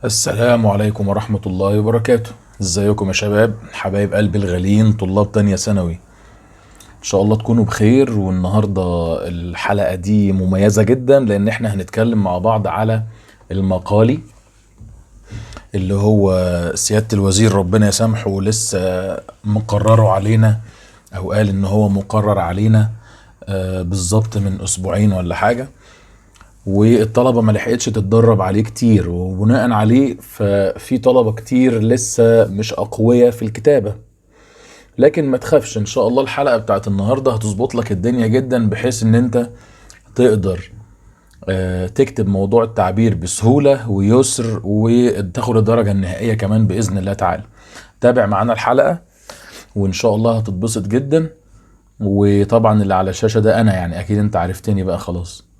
السلام عليكم ورحمة الله وبركاته. ازيكم يا شباب حبايب قلبي الغاليين طلاب تانية ثانوي؟ ان شاء الله تكونوا بخير. والنهاردة الحلقة دي مميزة جدا لان احنا هنتكلم مع بعض على المقالي اللي هو سيادة الوزير ربنا يسامحه لسه مقرره علينا، او قال ان هو مقرر علينا بالظبط من اسبوعين ولا حاجة، والطلبة ما لحقتش تتدرب عليه كتير، وبناء عليه ففي طلبة كتير لسه مش أقوياء في الكتابة. لكن ما تخافش، إن شاء الله الحلقة بتاعت النهاردة هتظبط لك الدنيا جدا بحيث إن أنت تقدر تكتب موضوع التعبير بسهولة ويسر وتاخد الدرجة النهائية كمان بإذن الله تعالى. تابع معانا الحلقة وإن شاء الله هتتبسط جدا. وطبعا اللي على الشاشة ده أنا، يعني أكيد أنت عرفتني بقى خلاص.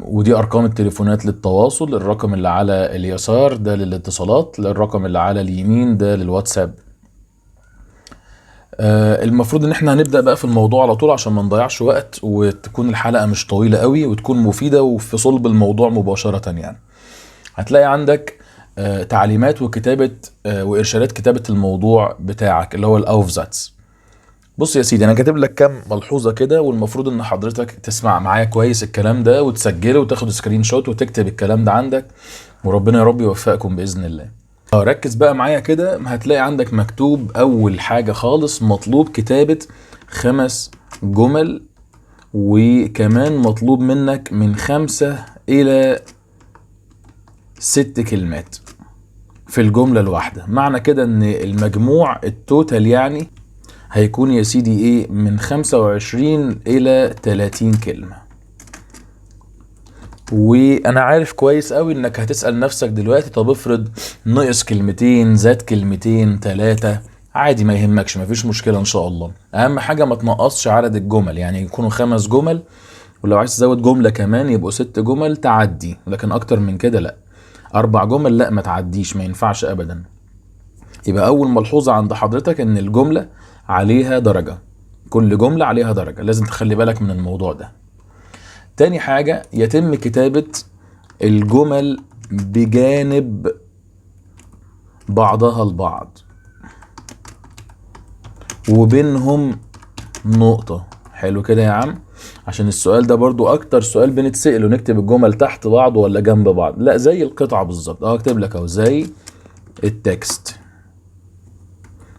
ودي ارقام التليفونات للتواصل، الرقم اللي على اليسار ده للاتصالات، الرقم اللي على اليمين ده للواتساب. المفروض ان احنا هنبدأ بقى في الموضوع على طول عشان ما نضيعش وقت، وتكون الحلقة مش طويلة قوي وتكون مفيدة وفي صلب الموضوع مباشرة. يعني هتلاقي عندك تعليمات وكتابة وإرشادات كتابة الموضوع بتاعك اللي هو الأوفزاتس. بص يا سيدي، انا كاتب لك كام ملحوظه كده، والمفروض ان حضرتك تسمع معايا كويس الكلام ده وتسجله وتاخد سكرين شوت وتكتب الكلام ده عندك، وربنا يا رب يوفقكم باذن الله. ركز بقى معايا كده، هتلاقي عندك مكتوب اول حاجه خالص مطلوب كتابه 5 جمل، وكمان مطلوب منك من 5 إلى 6 كلمات في الجمله الواحده. معنى كده ان المجموع التوتال يعني هيكون يا سيدي ايه، من 25 إلى 30 كلمة. وانا عارف كويس قوي انك هتسأل نفسك دلوقتي، طب افرض نقص كلمتين زاد كلمتين 3، عادي ما يهمكش، مفيش مشكلة ان شاء الله. اهم حاجة ما تنقصش عدد الجمل، يعني يكونوا 5 جمل، ولو عايز تزود جملة كمان يبقوا 6 جمل تعدي، لكن اكتر من كده لا. 4 جمل لا ما تعديش، ما ينفعش ابدا. يبقى اول ملحوظة عند حضرتك ان الجملة عليها درجة، كل جملة عليها درجة، لازم تخلي بالك من الموضوع ده. تاني حاجة، يتم كتابة الجمل بجانب بعضها البعض وبينهم نقطة. حلو كده يا عم، عشان السؤال ده برضو اكتر سؤال بنتسأله، نكتب الجمل تحت بعض ولا جنب بعض؟ لا، زي القطعة بالظبط. اكتب لك اهو زي التكست،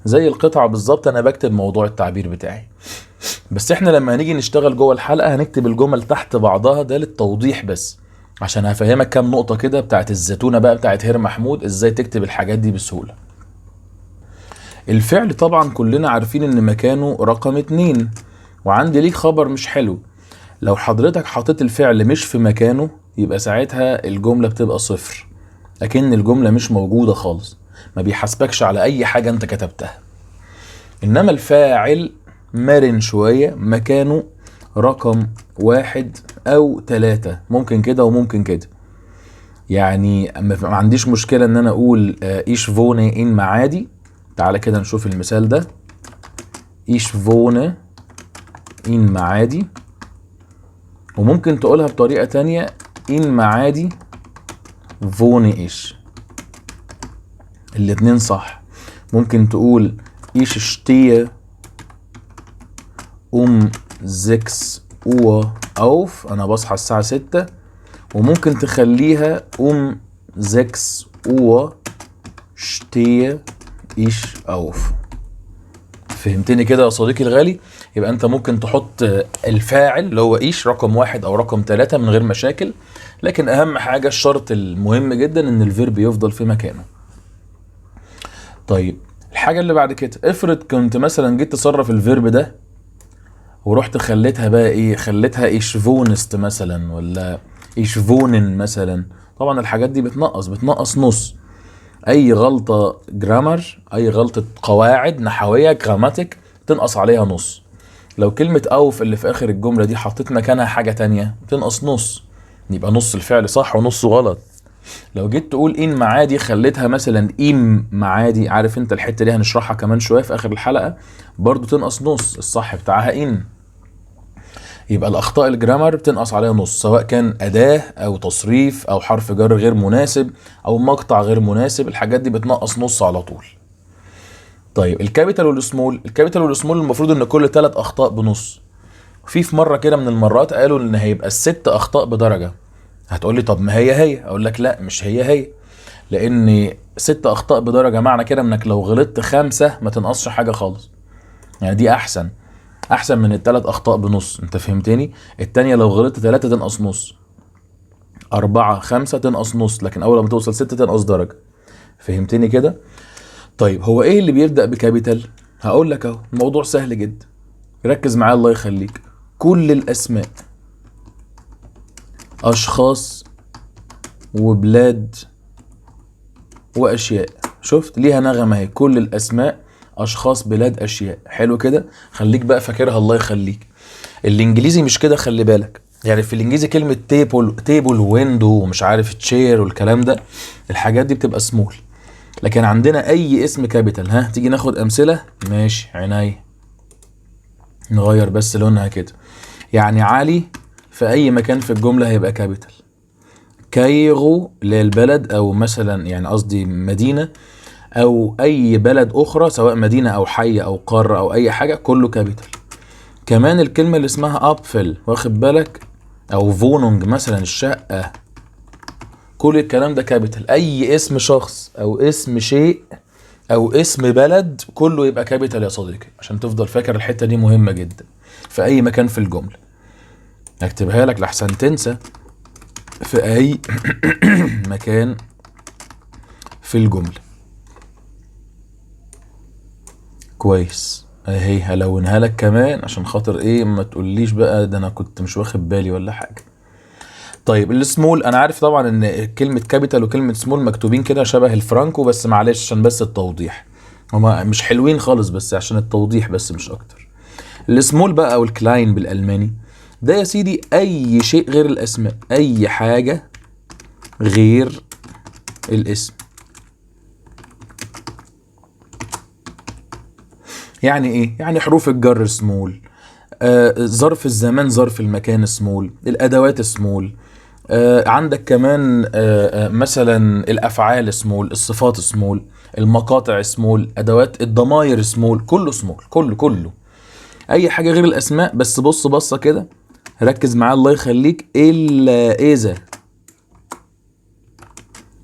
زي القطعة بالظبط انا بكتب موضوع التعبير بتاعي. بس احنا لما هنيجي نشتغل جوه الحلقة هنكتب الجمل تحت بعضها، ده للتوضيح بس، عشان هفهمك كام نقطة كده بتاعت الزتونة بقى بتاعت هير محمود، ازاي تكتب الحاجات دي بسهولة. الفعل طبعا كلنا عارفين ان مكانه رقم 2، وعندي ليك خبر مش حلو. لو حضرتك حطيت الفعل مش في مكانه يبقى ساعتها الجملة بتبقى 0، لكن الجملة مش موجودة خالص، ما بيحاسبكش على اي حاجة انت كتبتها. انما الفاعل مرن شوية، مكانه رقم 1 أو 3، ممكن كده وممكن كده. يعني ما عنديش مشكلة ان انا اقول ايش فوني ان معادي. تعالى كده نشوف المثال ده، ايش فوني ان معادي. وممكن تقولها بطريقة تانية، ان معادي فوني ايش، الاتنين صح. ممكن تقول ايش اشتيه زكس اوف، انا بصحى الساعة 6. وممكن تخليها زكس شتيه ايش اوف. فهمتني كده يا صديقي الغالي؟ يبقى انت ممكن تحط الفاعل اللي هو ايش رقم 1 او رقم 3 من غير مشاكل، لكن اهم حاجة الشرط المهم جدا ان الفيرب يفضل في مكانه. طيب الحاجة اللي بعد كده، افرض كنت مثلا جيت تصرف الفيرب ده ورحت خليتها بقى ايه، خليتها ايشفونست مثلا ولا ايشفونن مثلا. طبعا الحاجات دي بتنقص نص. اي غلطة جرامر، اي غلطة قواعد نحوية جراماتيك تنقص عليها نص. لو كلمة اوف اللي في اخر الجملة دي حطيت مكانها حاجة تانية تنقص نص، يبقى نص الفعل صح ونصه غلط. لو جيت تقول ان معادي خليتها مثلا ام معادي، عارف انت الحتة دي هنشرحها كمان شوية في اخر الحلقة، برضو تنقص نص، الصح بتاعها ان. يبقى الاخطاء الجرامر بتنقص عليها نص، سواء كان اداه او تصريف او حرف جر غير مناسب او مقطع غير مناسب، الحاجات دي بتنقص نص على طول. طيب الكابيتال والسمول، الكابيتال والسمول المفروض ان كل 3 اخطاء بنص. في مره كده من المرات قالوا ان هيبقى ال6 اخطاء بدرجه. هتقول لي طب ما هي اقول لك لا، مش هي، لان 6 اخطاء بدرجه معنى كده انك لو غلطت 5 ما تنقصش حاجه خالص. يعني دي احسن من ال3 اخطاء بنص، انت فهمتني؟ التانية لو غلطت 3 تنقص نص، 4 5 تنقص نص، لكن اول ما توصل 6 تنقص درجه. فهمتني كده؟ طيب هو ايه اللي بيبدأ بكابيتال؟ هقول لك اهو، الموضوع سهل جدا، ركز معايا الله يخليك. كل الاسماء، اشخاص وبلاد واشياء، شفت ليها نغمه اهي، كل الاسماء اشخاص بلاد اشياء. حلو كده، خليك بقى فاكرها الله يخليك. الانجليزي مش كده، خلي بالك. يعني في الانجليزي كلمه تيبل ويندو ومش عارف تشير والكلام ده، الحاجات دي بتبقى سمول. لكن عندنا اي اسم كابيتال، ها تيجي ناخد امثله؟ ماشي عينيا، نغير بس لونها كده. يعني علي في اي مكان في الجمله هيبقى كابيتال. كايرو للبلد او مثلا يعني قصدي مدينه، او اي بلد اخرى سواء مدينه او حي او قاره او اي حاجه، كله كابيتال. كمان الكلمه اللي اسمها ابفل، واخد بالك؟ او فونونج مثلا الشقه، كل الكلام ده كابيتال. اي اسم شخص او اسم شيء او اسم بلد كله يبقى كابيتال يا صديقي، عشان تفضل فاكر الحته دي مهمه جدا في اي مكان في الجمله. هكتبها لك لحسن تنسى. في اي مكان في الجمله. كويس اهي، هلونها لك كمان عشان خاطر ايه ما تقوليش بقى ده انا كنت مش واخد بالي ولا حاجه. طيب السمول، انا عارف طبعا ان كلمه كابيتال وكلمه سمول مكتوبين كده شبه الفرانكو، بس معلش عشان بس التوضيح، هما مش حلوين خالص بس عشان التوضيح بس مش اكتر. السمول بقى او الكلاين بالالماني، ده يا سيدي اي شيء غير الاسماء، اي حاجه غير الاسم. يعني ايه؟ يعني حروف الجر سمول، ظرف الزمان ظرف المكان سمول، الادوات سمول، عندك كمان مثلا الافعال سمول، الصفات سمول، المقاطع سمول، ادوات الضمائر سمول، كله سمول، كله اي حاجه غير الاسماء. بس بص بصه كده، ركز معايا الله يخليك، الا اذا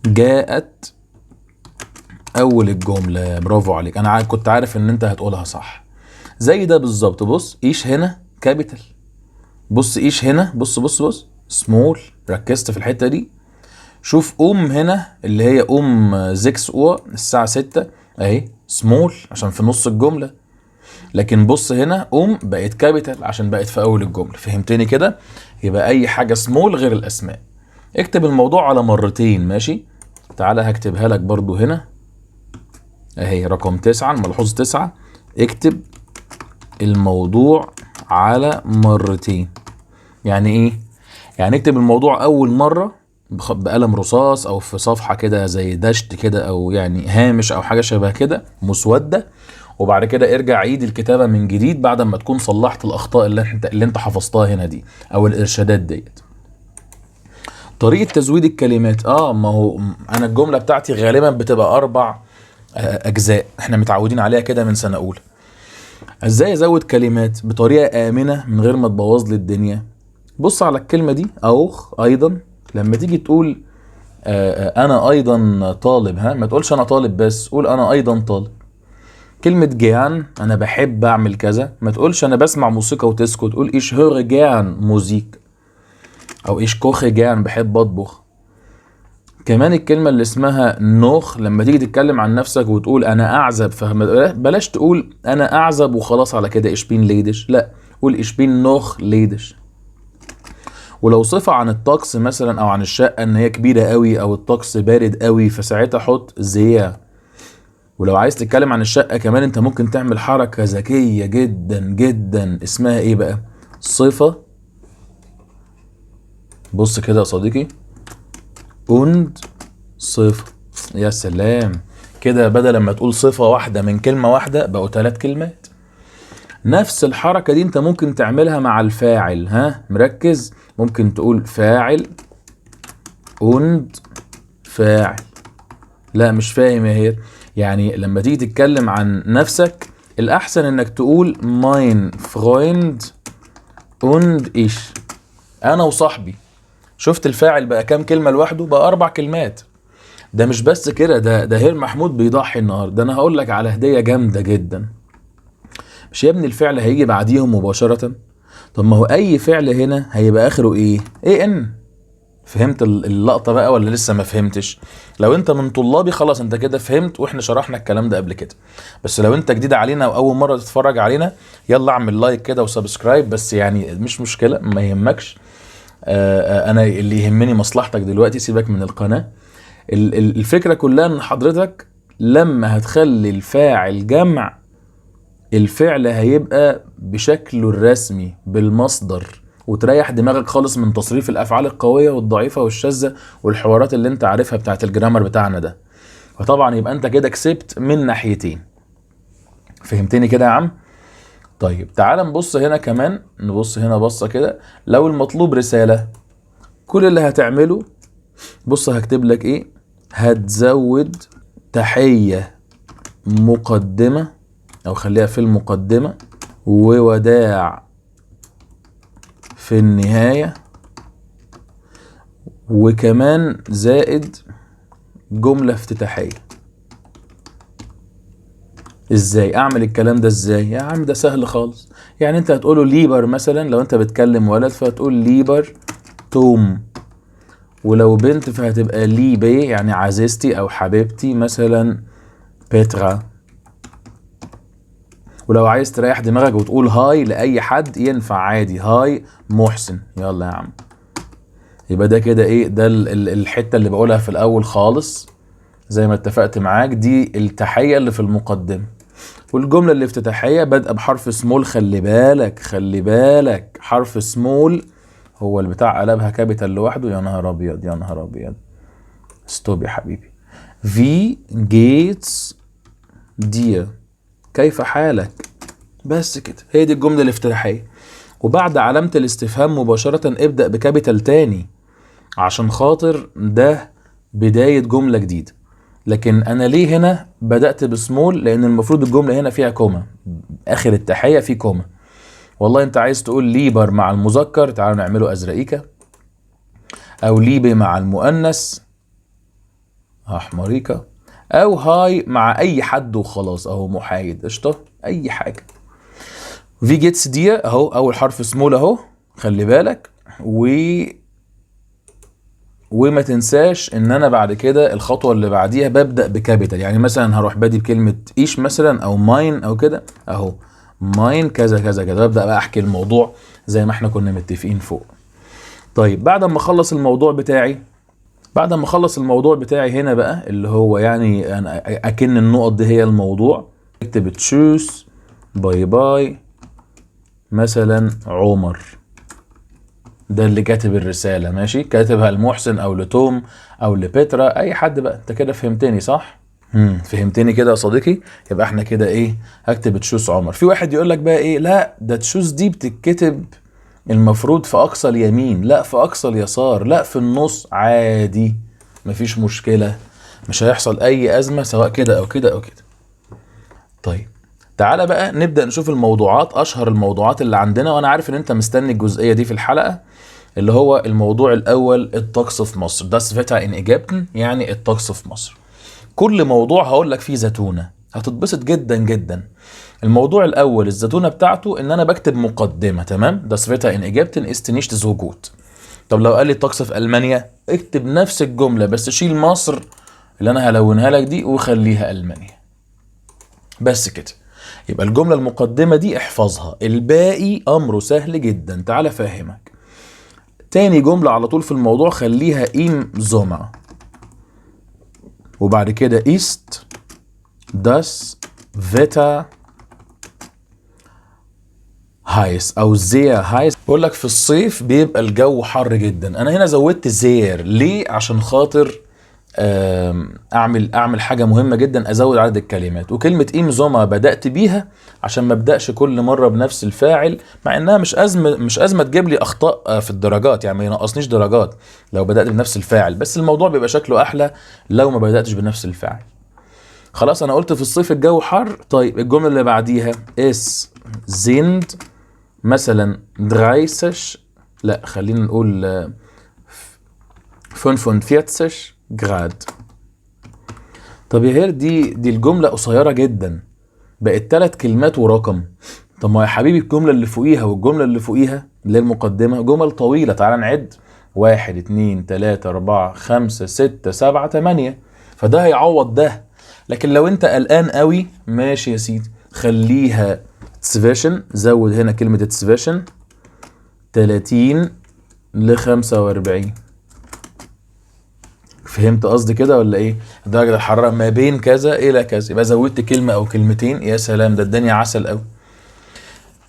جاءت اول الجمله. برافو عليك، انا كنت عارف ان انت هتقولها صح. زي ده بالظبط، بص ايش هنا كابيتال، بص ايش هنا، بص سمول، ركزت في الحته دي. شوف هنا اللي هي زيكس الساعه 6 اهي سمول عشان في نص الجمله. لكن بص هنا بقت كابيتال عشان بقت في اول الجمله. فهمتني كده؟ يبقى اي حاجه سمول غير الاسماء. اكتب الموضوع على مرتين، ماشي؟ تعالى هكتبها لك برضو هنا اهي، رقم 9، الملحوظ 9. اكتب الموضوع على مرتين. يعني ايه؟ يعني اكتب الموضوع اول مرة بقلم رصاص او في صفحة كده زي دشت كده، او يعني هامش او حاجة شبه كده مسودة، وبعد كده ارجع عيد الكتابة من جديد بعد ما تكون صلحت الاخطاء اللي انت حفظتها هنا دي او الارشادات ديت. طريقة تزويد الكلمات، ما هو انا الجملة بتاعتي غالبا بتبقى 4 اجزاء، احنا متعودين عليها كده من سنة اولى. ازاي ازود كلمات بطريقة امنة من غير ما تبوظ لي الدنيا؟ بص على الكلمة دي اوخ ايضا، لما تيجي تقول انا ايضا طالب، ما تقولش انا طالب بس، قول انا ايضا طالب. كلمة جيان، انا بحب اعمل كذا، ما تقولش انا بسمع موسيقى وتسكت، قول ايش هور جيان موزيك، او ايش كوخ جيان بحب اطبخ. كمان الكلمة اللي اسمها نوخ، لما تيجي تتكلم عن نفسك وتقول انا اعزب، بلاش تقول انا اعزب وخلاص على كده ايش بين ليدش، لا قول ايش بين نوخ ليدش. ولو صفة عن الطقس مثلا او عن الشقة ان هي كبيرة قوي او الطقس بارد قوي، فساعتها حط زيا. ولو عايز تتكلم عن الشقة كمان انت ممكن تعمل حركة ذكية جدا جدا، اسمها ايه بقى؟ صفة. بص كده يا صديقي، صفة. يا سلام، كده بدل ما تقول صفة واحدة من كلمة واحدة بقوا 3 كلمات. نفس الحركة دي انت ممكن تعملها مع الفاعل. ها مركز؟ ممكن تقول فاعل und فاعل. لا مش فاهم يا هير. يعني لما تيجي تتكلم عن نفسك الأحسن انك تقول mein Freund und ich، أنا وصاحبي. شفت الفاعل بقى كام كلمة لوحده؟ بقى 4 كلمات. ده مش بس كده، ده هير محمود بيضحي النهارده. انا هقول لك على هدية جامدة جدا. مش يا ابني الفعل هيجي بعديهم مباشرة؟ طب ما هو اي فعل هنا هيبقى اخره ايه؟ ايه ان. فهمت اللقطة بقى ولا لسه ما فهمتش؟ لو انت من طلابي خلاص انت كده فهمت، واحنا شرحنا الكلام ده قبل كده. بس لو انت جديد علينا واول مرة تتفرج علينا، يلا اعمل لايك كده وسبسكرايب بس، يعني مش مشكلة ما يهمكش. انا اللي يهمني مصلحتك دلوقتي، سيبك من القناة. الفكرة كلها ان حضرتك لما هتخلي الفاعل جمع، الفعل هيبقى بشكله الرسمي بالمصدر، وتريح دماغك خالص من تصريف الافعال القوية والضعيفة والشاذة والحوارات اللي انت عارفها بتاعت الجرامر بتاعنا ده. فطبعا يبقى انت كده كسبت من ناحيتين. فهمتني كده يا عم؟ طيب تعال نبص هنا كمان، نبص هنا بصة كده. لو المطلوب رسالة، كل اللي هتعمله، بص هكتب لك ايه، هتزود تحية مقدمة او خليها في المقدمة، ووداع في النهاية، وكمان زائد جملة افتتاحية. ازاي اعمل الكلام ده؟ ازاي يا عم؟ ده سهل خالص. يعني انت هتقوله ليبر مثلا لو انت بتكلم ولد، فهتقول ليبر توم. ولو بنت فهتبقى ليبي يعني عزيزتي او حبيبتي مثلا بيترا. ولو عايز تريح دماغك وتقول هاي لأي حد ينفع عادي، هاي محسن. يلا يا عم، يبقى ده كده ايه، ده الحتة اللي بقولها في الأول خالص زي ما اتفقت معاك، دي التحية اللي في المقدمة. والجملة الافتتاحية بادئة بحرف سمول. خلي بالك خلي بالك، حرف سمول هو اللي بتاع قلبها كابيتال لوحده. يا نهار أبيض يا نهار أبيض. ستوب يا حبيبي. في جيتس دير، كيف حالك؟ بس كده، هي دي الجملة الافتتاحية. وبعد علامة الاستفهام مباشرة ابدأ بكابيتال تاني، عشان خاطر ده بداية جملة جديدة. لكن أنا ليه هنا بدأت بسمول؟ لأن المفروض الجملة هنا فيها كوما، آخر التحية في كوما. والله أنت عايز تقول ليبر مع المذكر، تعالوا نعمله أزرقيكا، أو ليبي مع المؤنث أحمريكا، أو هاي مع أي حد وخلاص، أهو محايد قشطة أي حاجة. في جيتس دي اهو اول حرف سمول اهو، خلي بالك. وما تنساش ان انا بعد كده الخطوه اللي بعديها ببدا بكابيتال. يعني مثلا هروح بادي بكلمه ايش مثلا او ماين او كده اهو، ماين كذا كذا كذا، ببدا بقى احكي الموضوع زي ما احنا كنا متفقين فوق. طيب بعد ما اخلص الموضوع بتاعي، هنا بقى اللي هو يعني انا اكن النقط دي هي الموضوع. اكتب تشوس باي باي مثلا عمر، ده اللي كاتب الرسالة ماشي، كاتبها لمحسن او لتوم او لبترا، اي حد بقى. انت كده فهمتني صح؟ فهمتني كده يا صديقي. يبقى احنا كده ايه، هكتب تشوز عمر. في واحد يقول لك بقى ايه، لا ده تشوز دي بتتكتب المفروض في اقصى اليمين، لا في اقصى اليسار، لا في النص. عادي مفيش مشكلة، مش هيحصل اي ازمة سواء كده او كده او كده. طيب تعالى بقى نبدأ نشوف الموضوعات، اشهر الموضوعات اللي عندنا. وانا عارف ان انت مستني الجزئية دي في الحلقة، اللي هو الموضوع الاول الطقس في مصر. Das Wetter in Ägypten يعني الطقس في مصر. كل موضوع هقول لك فيه زتونة، هتتبسط جدا جدا. الموضوع الاول الزتونة بتاعته ان انا بكتب مقدمة، تمام. Das Wetter in Ägypten ist nicht so gut. طب لو قال لي الطقس في المانيا، اكتب نفس الجملة بس شيل مصر اللي انا هلونها لك دي وخليها المانيا. بس كده. يبقى الجملة المقدمة دي احفظها، الباقي امره سهل جدا. تعال افهمك. تاني جملة على طول في الموضوع خليها إيم زوما، وبعد كده ist das Wetter heiß أو sehr heiß. بقول لك في الصيف بيبقى الجو حر جدا. أنا هنا زودت زير ليه؟ عشان خاطر اعمل حاجه مهمه جدا، ازود عدد الكلمات. وكلمه ام زوما بدات بيها عشان ما ابداش كل مره بنفس الفاعل، مع انها مش ازمه تجيب لي اخطاء في الدرجات، يعني ما ينقصنيش درجات لو بدات بنفس الفاعل، بس الموضوع بيبقى شكله احلى لو ما بداتش بنفس الفاعل. خلاص انا قلت في الصيف الجو حر. طيب الجمله اللي بعديها اس زيند مثلا 30، لا خلينا نقول 45 جراد. طب يا هير دي الجملة قصيرة جدا، بقت 3 كلمات ورقم. طب ما يا حبيبي الجملة اللي فوقيها والجملة اللي فوقيها اللي هي المقدمة جمل طويلة، تعال نعد 1 2 3 4 5 6 7 8، فده هيعوض ده. لكن لو انت قلقان قوي ماشي يا سيدي، خليها تسفيشن، زود هنا كلمة تسفيشن 30 ل 45. فهمت قصدي كده ولا ايه؟ درجة الحرارة ما بين كذا الى كذا، يبقى زودت كلمة او كلمتين، يا سلام ده الدنيا عسل قوي.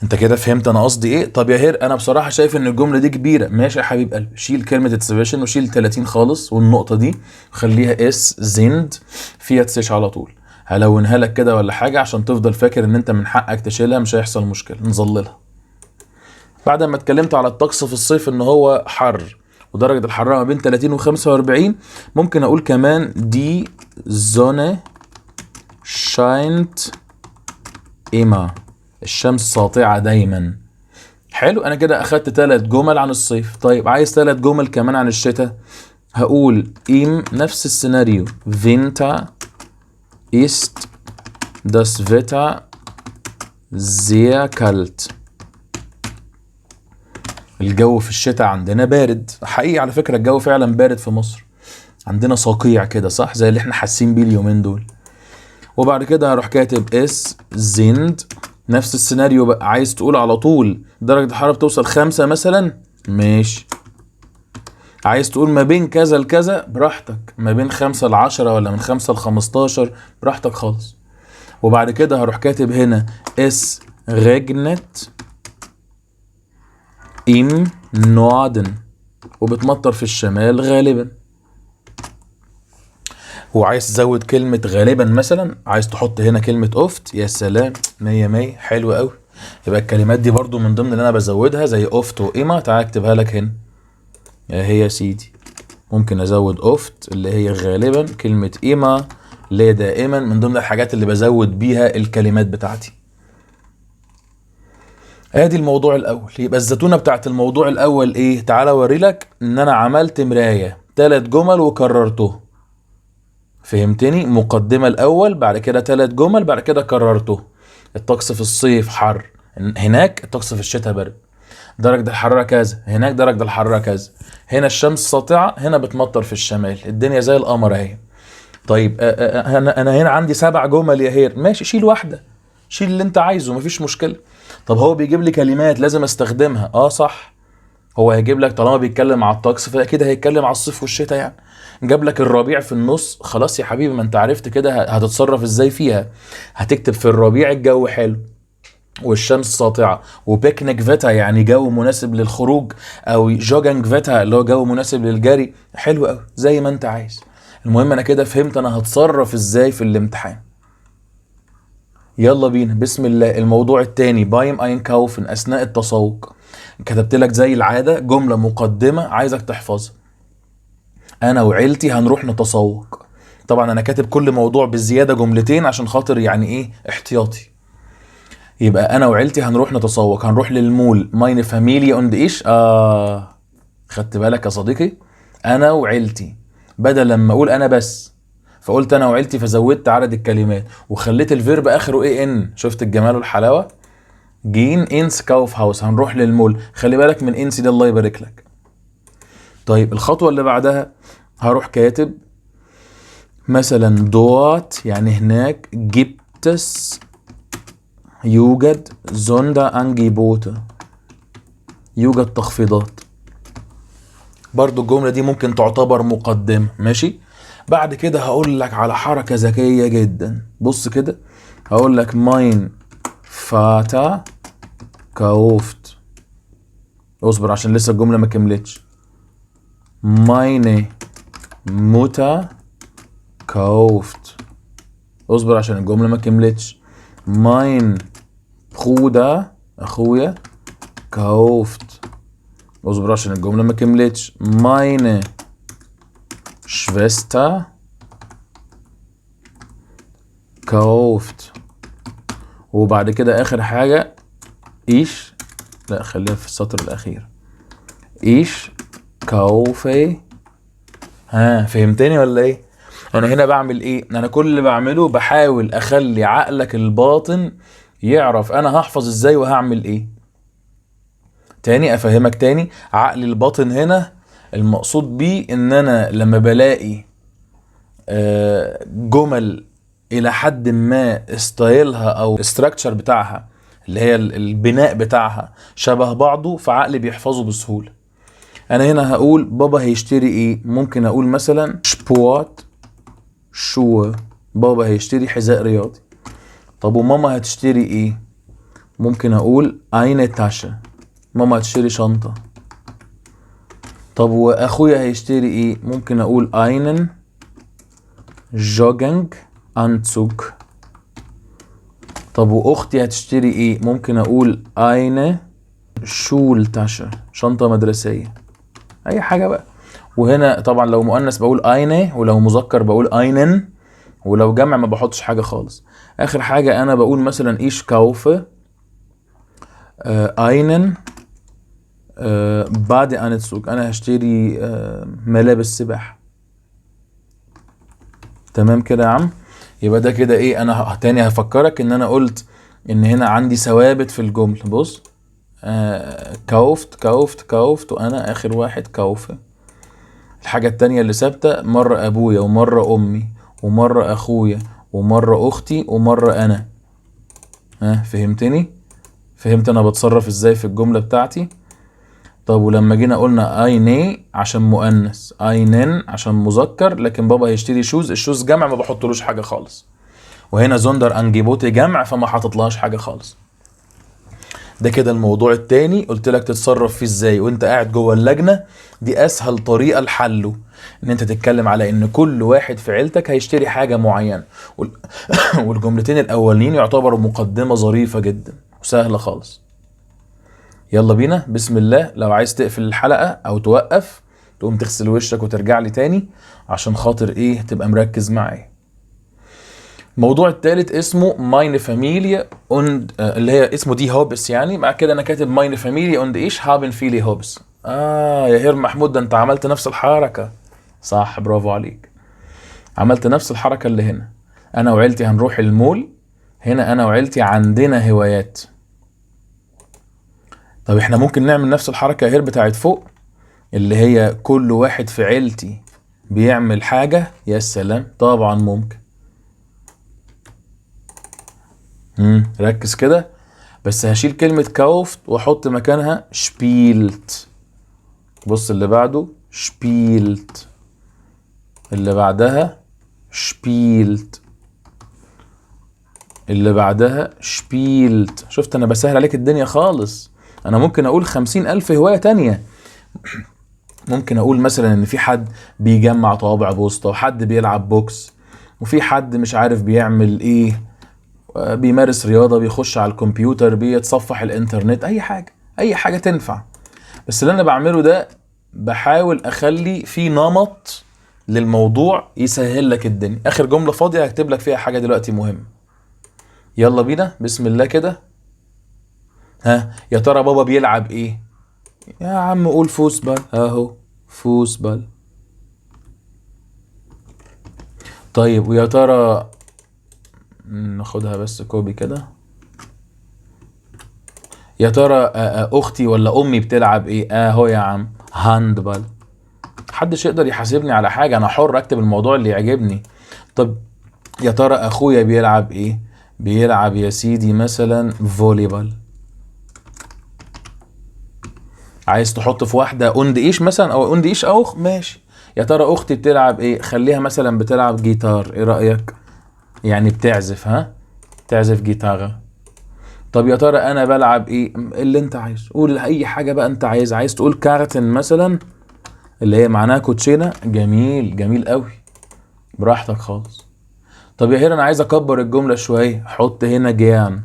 انت كده فهمت انا قصدي ايه؟ طب يا هير انا بصراحة شايف ان الجملة دي كبيرة. ماشي يا حبيب قلبي، شيل كلمة اكسبريشن وشيل 30 خالص والنقطة دي، خليها اس زند فيها تسيش على طول. هلونها لك كده ولا حاجة عشان تفضل فاكر ان انت من حقك تشيلها، مش هيحصل مشكلة، نظللها. بعد ما اتكلمت على الطقس في الصيف ان هو حر ودرجة الحرارة ما بين 30 و 45، ممكن اقول كمان دي زونة شاينت ايما، الشمس ساطعة دايما. حلو، انا كده اخدت 3 جمل عن الصيف. طيب عايز 3 جمل كمان عن الشتاء، هقول نفس السيناريو Winter ist das Wetter sehr kalt. الجو في الشتاء عندنا بارد. حقيقي على فكرة الجو فعلا بارد في مصر، عندنا صقيع كده صح، زي اللي احنا حاسين بيه اليومين دول. وبعد كده هروح كاتب اس زيند، نفس السيناريو بقى. عايز تقول على طول درجة الحرارة بتوصل 5 مثلا، ماشي. عايز تقول ما بين كذا لكذا، براحتك، ما بين 5 ل10 ولا من 5 ل15، براحتك خالص. وبعد كده هروح كاتب هنا اس ريجنت im Norden، وبتمطر في الشمال غالبا. وعايز تزود كلمة غالبا مثلا، عايز تحط هنا كلمة اوفت، يا سلام، 100 100، حلو قوي. يبقى الكلمات دي برضو من ضمن اللي انا بزودها زي اوفت وايما. تعال اكتبها لك هنا هي يا سيدي. ممكن ازود اوفت اللي هي غالبا، كلمة ايما اللي هي دائما، من ضمن الحاجات اللي بزود بيها الكلمات بتاعتي. ادي الموضوع الاول. يبقى الزتونة بتاعت الموضوع الاول ايه؟ تعال اوري لك ان انا عملت مراية 3 جمل وكررته. فهمتني؟ مقدمة الاول، بعد كده 3 جمل، بعد كده كررته. الطقس في الصيف حر، هناك الطقس في الشتاء برد. درجة الحرارة كذا، هناك درجة الحرارة كذا. هنا الشمس ساطعة، هنا بتمطر في الشمال، الدنيا زي القمر اهي. طيب انا هنا عندي 7 جمل يا هير، ماشي، شيل واحدة، شيل اللي انت عايزه، مفيش مشكلة. طب هو بيجيب لي كلمات لازم استخدمها، صح، هو هيجيب لك طالما بيتكلم على الطقس فاكيد هيتكلم على الصيف والشتاء يعني. جاب لك الربيع في النص، خلاص يا حبيبي، ما انت عرفت كده هتتصرف ازاي فيها. هتكتب في الربيع الجو حلو والشمس ساطعة، وبيكنيك فيتا يعني جو مناسب للخروج، او جوجنج فيتا اللي هو جو مناسب للجري. حلو قوي زي ما انت عايز. المهم انا كده فهمت انا هتصرف ازاي في الامتحان. يلا بينا، بسم الله. الموضوع التاني بايم اينكاوفن، اثناء التسوق. كتبت لك زي العادة جملة مقدمة عايزك تحفظها. انا وعيلتي هنروح نتسوق. طبعا انا كاتب كل موضوع بالزيادة جملتين عشان خاطر يعني ايه، احتياطي. يبقى انا وعيلتي هنروح نتسوق، هنروح للمول. ماين فاميليا اوند ايش، خدت بالك يا صديقي؟ انا وعيلتي، بدل لما اقول انا بس فقلت انا وعيلتي، فزودت عدد الكلمات وخليت الفيرب اخره ايه، ان. شفت الجمال والحلاوه؟ جين انس كاوف هاوس، هنروح للمول. خلي بالك من انس دي، الله يبارك لك. طيب الخطوه اللي بعدها هروح كاتب مثلا دوت، يعني هناك، جبتس يوجد زوندا انجيبوتا، يوجد تخفيضات. برضو الجمله دي ممكن تعتبر مقدمه، ماشي. بعد كده هقول لك على حركه ذكيه جدا، بص كده. هقول لك ماين فاتا كاوفت، اصبر عشان لسه الجمله ما كملتش. ماينه موتا kauft. اصبر عشان الجملة ما كملتش. mein Bruder اخويا kauft. اصبر عشان الجملة ما كملتش. meine Schwester kauft. وبعد كده اخر حاجة ich، لا خليها في السطر الاخير. ich kaufe. ها فهمتني ولا ايه؟ انا هنا بعمل ايه؟ انا كل اللي بعمله بحاول اخلي عقلك الباطن يعرف انا هحفظ ازاي وهعمل ايه. تاني افهمك تاني، عقل الباطن هنا المقصود بيه ان انا لما بلاقي جمل الى حد ما ستايلها او استراكشر بتاعها اللي هي البناء بتاعها شبه بعضه، فعقلي بيحفظه بسهولة. انا هنا هقول بابا هيشتري ايه، ممكن اقول مثلا شبوات شو، بابا هيشتري حذاء رياضي. طب وماما هتشتري ايه، ممكن اقول eine Tasche، ماما هتشتري شنطة. طب واخويا هيشتري ايه، ممكن اقول einen Jogginganzug. طب واختي هتشتري ايه، ممكن اقول eine Schultasche، شنطة مدرسية. اي حاجة بقى. وهنا طبعا لو مؤنث بقول eine، ولو مذكر بقول einen، ولو جمع ما بحطش حاجة خالص. اخر حاجة انا بقول مثلا ich kaufe einen Badeanzug، انا هشتري ملابس سباحة. تمام كده يا عم؟ يبقى ده كده ايه، انا تاني هفكرك ان انا قلت ان هنا عندي ثوابت في الجملة. بص كاوفت وانا اخر واحد كاوفه. الحاجة التانية اللي ثابتة مرة ابويا ومرة امي ومرة اخويا ومرة اختي ومرة انا. فهمتني؟ فهمت انا بتصرف ازاي في الجملة بتاعتي؟ طب ولما جينا قلنا ايني عشان مؤنث، اينن عشان مذكر، لكن بابا هيشتري شوز، الشوز جمع ما بحطلوش حاجة خالص. وهنا زوندر انجيبوتي جمع فما حاططلهاش حاجة خالص. ده كده الموضوع التاني قلت لك تتصرف فيه ازاي وانت قاعد جوه اللجنة. دي اسهل طريقة لحله، ان انت تتكلم على ان كل واحد في عيلتك هيشتري حاجة معينة. والجملتين الاولين يعتبروا مقدمة ظريفة جدا وسهلة خالص. يلا بينا بسم الله. لو عايز تقفل الحلقة او توقف تقوم تغسل وشك وترجع لي تاني عشان خاطر ايه تبقى مركز معايا. الموضوع الثالث اسمه meine Familie und اللي هي اسمه دي هوبس، يعني بعد كده انا كاتب meine Familie und ich haben viele Hobbys. يا هير محمود، ده انت عملت نفس الحركة. صح، برافو عليك، عملت نفس الحركة اللي هنا. انا وعيلتي هنروح المول، هنا انا وعيلتي عندنا هوايات. طب احنا ممكن نعمل نفس الحركة يا هير بتاعت فوق اللي هي كل واحد في عيلتي بيعمل حاجة. يا سلام، طبعا ممكن. ركز كده، بس هشيل كلمة كاوفت واحط مكانها شبيلت. بص اللي بعده شبيلت، اللي بعدها شبيلت، اللي بعدها شبيلت. شفت انا بسهل عليك الدنيا خالص. انا ممكن اقول 50,000 هواية تانية. ممكن اقول مثلا ان في حد بيجمع طوابع بوسطة، وحد بيلعب بوكس، وفي حد مش عارف بيعمل ايه، بيمارس رياضة، بيخش على الكمبيوتر، بيتصفح الانترنت. اي حاجة تنفع. بس اللي انا بعمله ده بحاول اخلي في نمط للموضوع يسهل لك الدنيا. اخر جملة فاضية هكتب لك فيها حاجة دلوقتي مهمة. يلا بينا بسم الله كده. يا ترى بابا بيلعب ايه؟ يا عم قول فوسبال اهو، فوسبال. طيب ويا ترى ناخدها بس كوبي كده. يا ترى اختي ولا امي بتلعب ايه؟ اهو يا عم هاندبال. محدش يقدر يحاسبني على حاجة، انا حر اكتب الموضوع اللي يعجبني. طب يا ترى اخويا بيلعب ايه؟ بيلعب يا سيدي مثلا فوليبال. عايز تحط في واحدة اوند ايش مثلا او اوند ايش او ماشي. يا ترى اختي بتلعب ايه؟ خليها مثلا بتلعب جيتار، ايه رأيك؟ يعني بتعزف، تعزف جيتارة. طب يا ترى انا بلعب ايه؟ اللي انت عايز قول اي حاجة بقى انت عايز تقول كارتن مثلا اللي هي معناها كوتشينة. جميل قوي. براحتك خالص. طب يا هير انا عايز اكبر الجملة شوية، حط هنا جيان،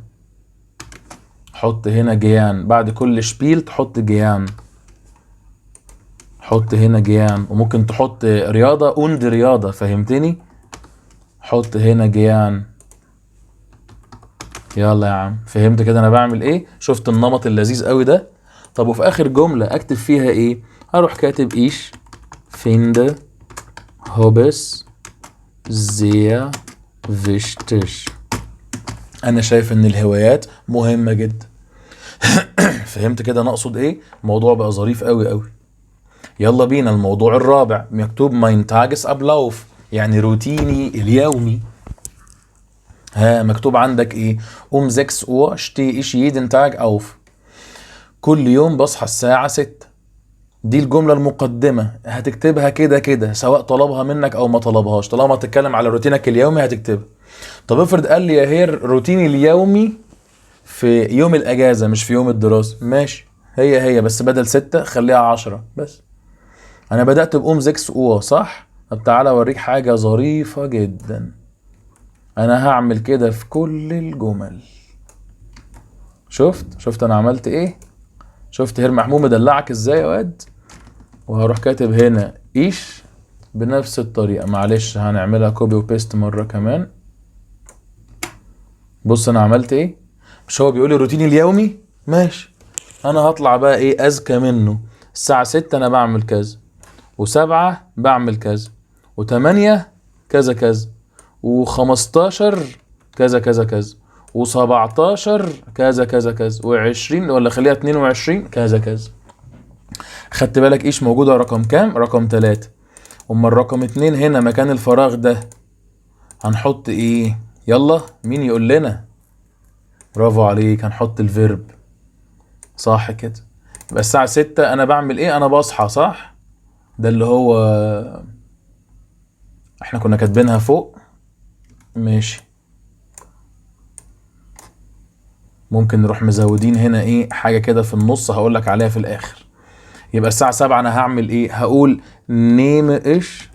حط هنا جيان، بعد كل شبيل تحط جيان، حط هنا جيان. وممكن تحط رياضة und رياضة، فهمتني؟ حط هنا جيان. يلا يا عم، فهمت كده انا بعمل ايه؟ شفت النمط اللذيذ قوي ده؟ طب وفي اخر جملة اكتب فيها ايه؟ هروح كاتب ايش finde Hobbes sehr wichtig. انا شايف ان الهوايات مهمة جدا. فهمت كده انا اقصد ايه؟ الموضوع بقى ظريف قوي قوي. يلا بينا الموضوع الرابع، مكتوب mein Tagesablauf، يعني روتيني اليومي. ها مكتوب عندك ايه؟ 6 Uhr stehe ich jeden Tag auf. كل يوم بصحى الساعة 6. دي الجملة المقدمة، هتكتبها كده كده سواء طلبها منك او ما طلبهاش، طالما تتكلم على روتينك اليومي هتكتبها. طب افرض قال لي يا هير روتيني اليومي في يوم الاجازة مش في يوم الدراسة، ماشي، هي بس بدل 6 خليها 10 بس. انا بدأت بقوم 6 Uhr صح؟ طب تعالى اوريك حاجة ظريفة جدا. انا هعمل كده في كل الجمل. شفت انا عملت ايه؟ شفت هير محمود مدلعك ازاي يا واد؟ وهروح كاتب هنا ايش بنفس الطريقة. معلش هنعملها كوبي وبيست مرة كمان. بص انا عملت ايه؟ مش هو بيقولي روتيني اليومي؟ ماشي، انا هطلع بقى ايه اذكى منه. الساعة 6 انا بعمل كذا، و7 بعمل كذا، و8 كذا كذا، و15 كذا كذا كذا، و17 كذا كذا كذا، و20 ولا خليها 22 كذا كذا. خدت بالك ايش موجودة رقم كام؟ رقم 3. اما الرقم 2 هنا مكان الفراغ ده هنحط ايه؟ يلا مين يقول لنا؟ برافو عليك، هنحط الفيرب. صح كده. يبقى الساعة 6 انا بعمل ايه؟ انا بصحى صح؟ ده اللي هو احنا كنا كاتبينها فوق. ماشي، ممكن نروح مزودين هنا ايه حاجة كده في النص هقولك عليها في الاخر. يبقى الساعة 7 انا هعمل ايه؟ هقول nehme ich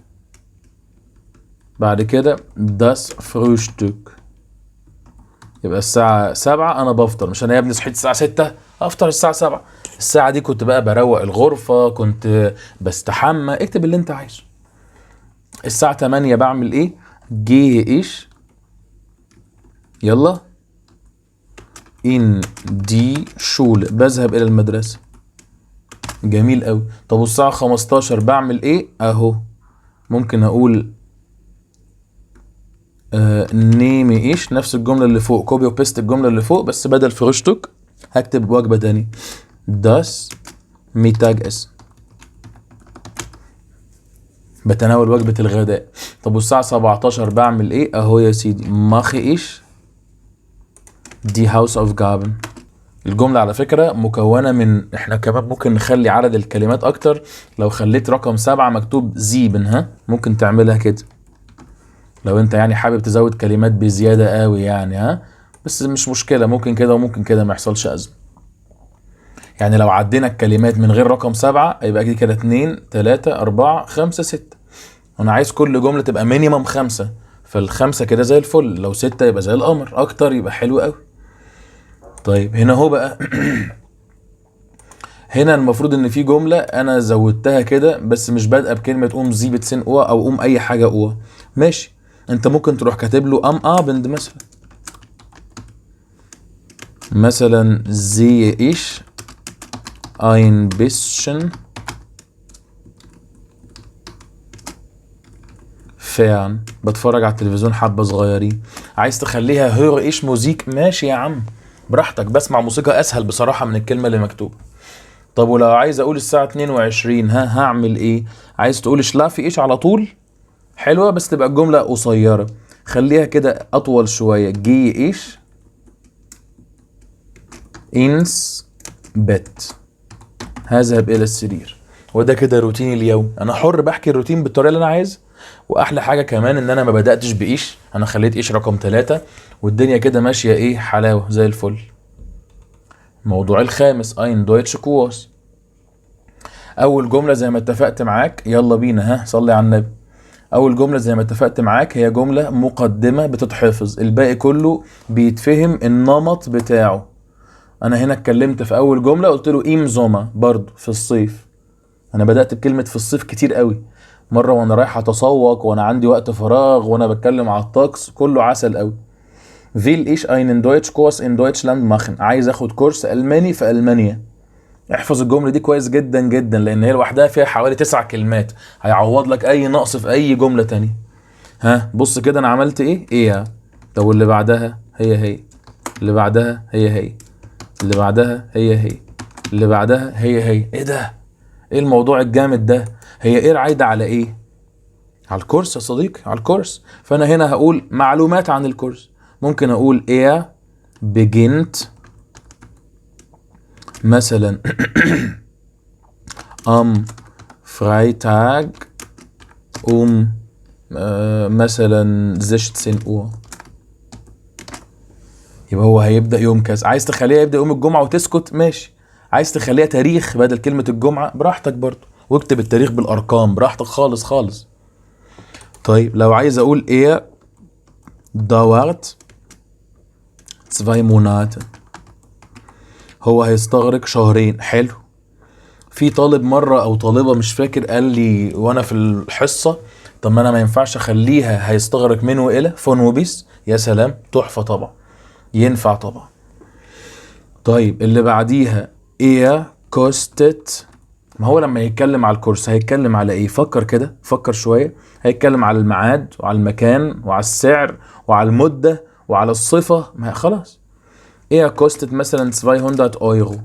بعد كده das Frühstück. يبقى الساعة 7 انا بفطر، مش انا يا ابني صحيت الساعة 6 افطر الساعة 7. الساعة دي كنت بقى بروق الغرفة، كنت بستحمى، اكتب اللي انت عايزه. الساعة 8 بعمل ايه؟ gehe ich يلا in die Schule، بذهب الى المدرسة. جميل قوي. طب والساعة 15 بعمل ايه؟ اهو ممكن اقول نيمي ايش، نفس الجملة اللي فوق، كوبي وبيست الجملة اللي فوق، بس بدل فرشتك هكتب وجبة تاني das Mittagessen، بتناول وجبة الغداء. طب والساعة 17 بعمل ايه؟ اهو يا سيدي mache ich die Hausaufgaben. الجملة على فكرة مكونة من، احنا كمان ممكن نخلي عدد الكلمات اكتر. لو خليت رقم 7 مكتوب زيبن، ها ممكن تعملها كده لو انت يعني حابب تزود كلمات بزيادة قوي يعني، ها بس مش مشكلة، ممكن كده وممكن كده ما يحصلش أزمة. يعني لو عدينا الكلمات من غير رقم 7 يبقى كده 2 3 4 5 6. انا عايز كل جملة تبقى مينيمم 5، فالخمسة كده زي الفل، لو 6 يبقى زي القمر، اكتر يبقى حلو قوي. طيب هنا هو بقى هنا المفروض ان في جملة انا زودتها كده بس مش بادئة بكلمة قوم زيبت سين قوة او قوم اي حاجة قوة. ماشي، انت ممكن تروح كاتب له ام ابند مثلا sehe ich ein bisschen fern، بتفرج على التلفزيون حبة صغيرين. عايز تخليها höre ich موزيك، ماشي يا عم براحتك، بسمع موسيقى اسهل بصراحة من الكلمة اللي مكتوبة. طب ولو عايز اقول الساعة 22 هعمل ايه؟ عايز تقول شلافي ايش على طول؟ حلوة بس تبقى الجملة قصيرة، خليها كده اطول شوية gehe ich ins Bett، هذهب الى السرير. وده كده روتيني اليوم، انا حر بحكي الروتين بالطريقه اللي انا عايز. واحلى حاجه كمان ان انا ما بداتش بايش، انا خليت ايش رقم 3 والدنيا كده ماشيه ايه حلاوه زي الفل. الموضوع الخامس ein Deutsch Kurs. اول جمله زي ما اتفقت معاك، يلا بينا ها صلي على النبي. اول جمله زي ما اتفقت معاك هي جمله مقدمه بتتحفظ، الباقي كله بيتفهم النمط بتاعه. انا هنا اتكلمت في اول جمله قلت له ايم زوما، برضو في الصيف. انا بدات بكلمه في الصيف كتير قوي، مره وانا رايح اتسوق وانا عندي وقت فراغ وانا بتكلم على الطقس، كله عسل قوي. will ich einen Deutschkurs in Deutschland machen، عايز اخد كورس الماني في المانيا. احفظ الجمله دي كويس جدا جدا، لان هي لوحدها فيها حوالي 9 كلمات، هيعوض لك اي نقص في اي جمله تانية. ها بص كده انا عملت ايه. طب واللي بعدها هي اللي بعدها هي اللي بعدها هي اللي بعدها هي ايه ده؟ ايه الموضوع الجامد ده؟ هي ايه عايده على ايه؟ على الكورس يا صديقي، على الكورس. فانا هنا هقول معلومات عن الكورس. ممكن اقول ايه beginnt مثلا am Freitag مثلا 16 Uhr. يبقى هو هيبدأ يوم كذا. عايز تخليها يبدأ يوم الجمعة وتسكت ماشي، عايز تخليها تاريخ بدل كلمة الجمعة براحتك برضو، واكتب التاريخ بالأرقام براحتك خالص خالص. طيب لو عايز أقول ايه dauert 2 Monate، هو هيستغرق شهرين. حلو. في طالب مرة او طالبة مش فاكر قال لي وانا في الحصة، طب ما انا ما ينفعش اخليها هيستغرق من والى فون وبيس؟ يا سلام، تحفة طبعا، ينفع طبعا. طيب اللي بعديها ايه كوستت، ما هو لما يتكلم على الكورس هيتكلم على ايه؟ فكر كده، فكر شوية. هيتكلم على الميعاد وعلى المكان وعلى السعر وعلى المدة وعلى الصفة. ما خلاص، ايه كوستت مثلا 200 ايرو،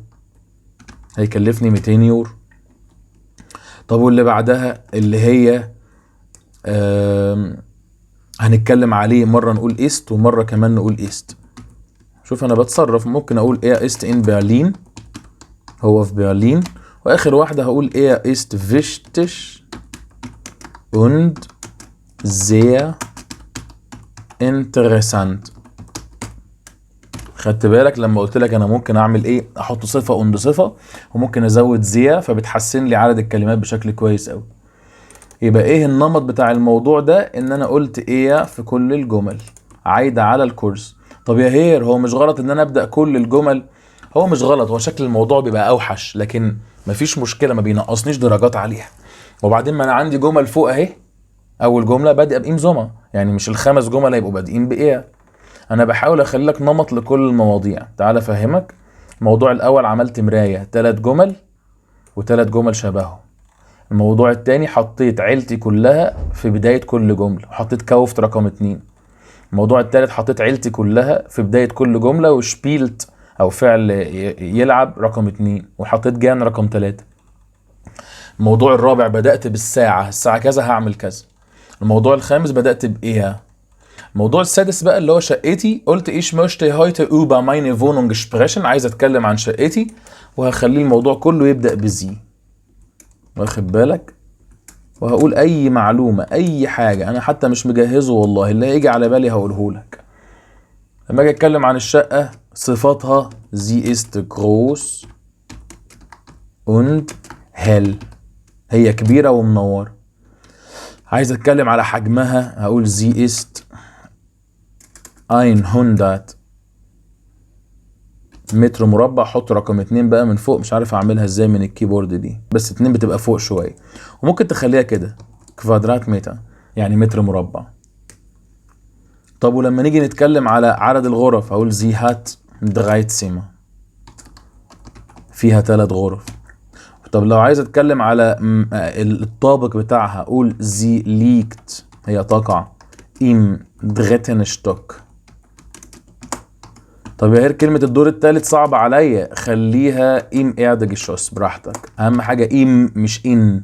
هيكلفني 200 يورو. طب واللي بعدها اللي هي هنتكلم عليه، مرة نقول ايست ومرة كمان نقول ايست. شوف انا بتصرف، ممكن اقول ايه ايست ان برلين، هو في برلين. واخر واحدة هقول ايه ايست فيشتش und sehr interessant. خدت بالك لما قلت لك انا ممكن اعمل ايه؟ احط صفة und صفة، وممكن ازود زيا، فبتحسن لي عدد الكلمات بشكل كويس قوي. يبقى ايه النمط بتاع الموضوع ده؟ ان انا قلت ايه في كل الجمل عايدة على الكورس. طب يا هير، هو مش غلط ان انا ابدأ كل الجمل؟ هو مش غلط، هو شكل الموضوع بيبقى اوحش، لكن مفيش مشكلة، ما بينقصنيش درجات عليها. وبعدين ما انا عندي جمل فوق اهي، اول جملة بادئة بإيم زوما، يعني مش الخمس جمل هيبقوا بادئين بايه. انا بحاول اخلي لك نمط لكل المواضيع. تعال افهمك. الموضوع الاول عملت مراية 3 جمل و3 جمل شبههم. الموضوع التاني حطيت عيلتي كلها في بداية كل جملة وحطيت كوفت رقم 2. الموضوع التالت حطيت عيلتي كلها في بداية كل جملة وشبيلت او فعل يلعب رقم 2 وحطيت جان رقم 3. الموضوع الرابع بدأت بالساعة، الساعة كذا هعمل كذا. الموضوع الخامس بدأت بإيه. الموضوع السادس بقى اللي هو شقتي، قلت ich möchte heute über meine Wohnung sprechen، عايز اتكلم عن شقتي، وهخلي الموضوع كله يبدأ بزي، واخد بالك؟ وهقول اي معلومة اي حاجة انا حتى مش مجهزه والله، اللي هيجي على بالي هقوله لك. لما اجي اتكلم عن الشقة صفاتها sie ist groß und hell، هي كبيرة ومنورة. عايز اتكلم على حجمها هقول sie ist 100 متر مربع. حط رقم 2 بقى من فوق، مش عارف اعملها ازاي من الكيبورد دي، بس 2 بتبقى فوق شوية، وممكن تخليها كده كوادرات متر، يعني متر مربع. طب ولما نيجي نتكلم على عدد الغرف هقول زي هات 3 فيها 3 غرف. طب لو عايز اتكلم على الطابق بتاعها اقول زي ليكت، هي تقع im dritten Stock. طب يا هير كلمة الدور الثالث صعبة عليا، خليها im Erdgeschoss براحتك، اهم حاجة im مش in.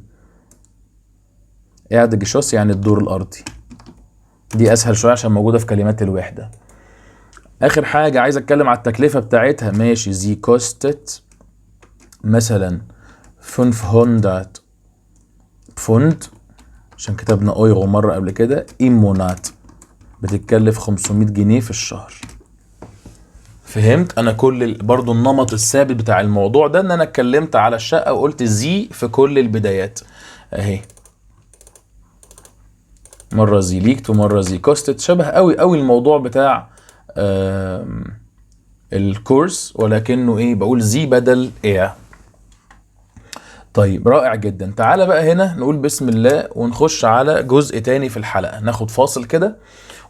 Erdgeschoss يعني الدور الارضي، دي اسهل شوية عشان موجودة في كلمات الوحدة. اخر حاجة عايز اتكلم على التكلفة بتاعتها، ماشي زي كوستت مثلا 500 بفند، عشان كتبنا ايرو مرة قبل كده. ايمونات بتتكلف 500 جنيه في الشهر. فهمت؟ انا كل برضو النمط الثابت بتاع الموضوع ده ان انا اتكلمت على الشقة وقلت زي في كل البدايات اهي. مرة زي ليكت ومرة زي كوستت، شبه قوي قوي الموضوع بتاع الكورس، ولكنه ايه بقول زي بدل ايه. طيب رائع جدا. تعالى بقى هنا نقول بسم الله ونخش على جزء تاني في الحلقة. ناخد فاصل كده،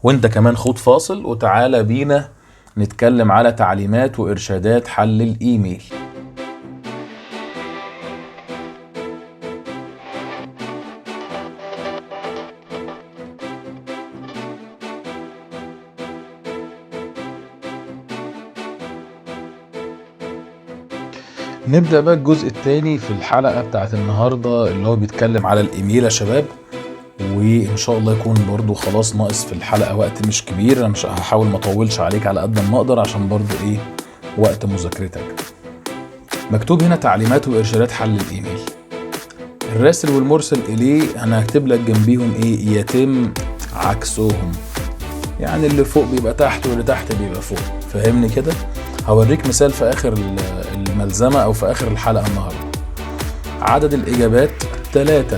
وانت كمان خد فاصل، وتعالى بينا نتكلم على تعليمات وإرشادات حل الإيميل. نبدأ بقى الجزء التاني في الحلقة بتاعت النهاردة اللي هو بيتكلم على الإيميل يا شباب، وإن شاء الله يكون برضو خلاص ناقص في الحلقة وقت مش كبير. أنا مش هحاول ما أطولش عليك على قد ما أقدر عشان برضو إيه وقت مذاكرتك. مكتوب هنا تعليمات وإرشادات حل الإيميل. الراسل والمرسل إليه أنا هكتب لك جنبيهم إيه يتم عكسهم، يعني اللي فوق بيبقى تحت واللي تحت بيبقى فوق. فهمني كده؟ هوريك مثال في آخر الملزمة أو في آخر الحلقة النهاردة. عدد الإجابات 3،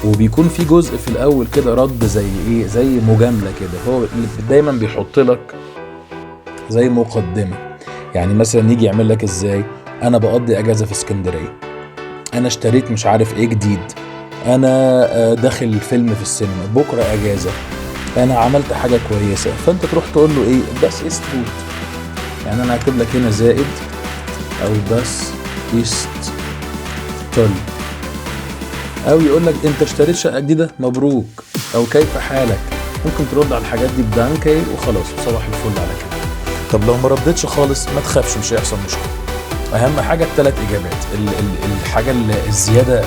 وبيكون في جزء في الأول كده رد زي إيه، زي مجاملة كده. هو دايما بيحط لك زي مقدمة. يعني مثلا يجي يعمل لك إزاي: أنا بقضي أجازة في اسكندرية، أنا اشتريت مش عارف إيه جديد، أنا داخل فيلم في السينما، بكرة أجازة، أنا عملت حاجة كويسة. فأنت تروح تقول له إيه das ist gut. يعني أنا هكتب لك هنا زائد أو das ist toll، أو يقول لك أنت اشتريت شقة جديدة مبروك، أو كيف حالك. ممكن ترد على الحاجات دي بدانكي وخلاص وصباح الفل على كده. طب لو ما ردتش خالص ما تخافش، مش هيحصل مشكلة. أهم حاجة ال3 إجابات. الحاجة الزيادة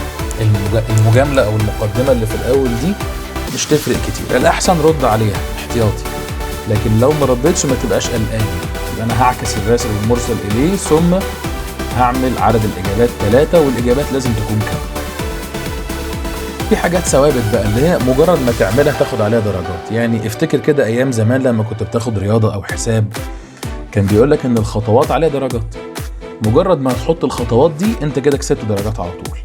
المجاملة أو المقدمة اللي في الأول دي مش تفرق كتير، الأحسن رد عليها احتياطي. لكن لو ما ردتش ما تبقاش قلقان، يبقى أنا هعكس الراسل والمرسل إليه، ثم هعمل عدد الإجابات 3، والإجابات لازم تكون كاملة. في حاجات ثوابت بقى اللي هي مجرد ما تعملها تاخد عليها درجات. يعني افتكر كده أيام زمان لما كنت بتاخد رياضة أو حساب، كان بيقولك إن الخطوات عليها درجات. مجرد ما تحط الخطوات دي انت كده كسبت درجات على طول.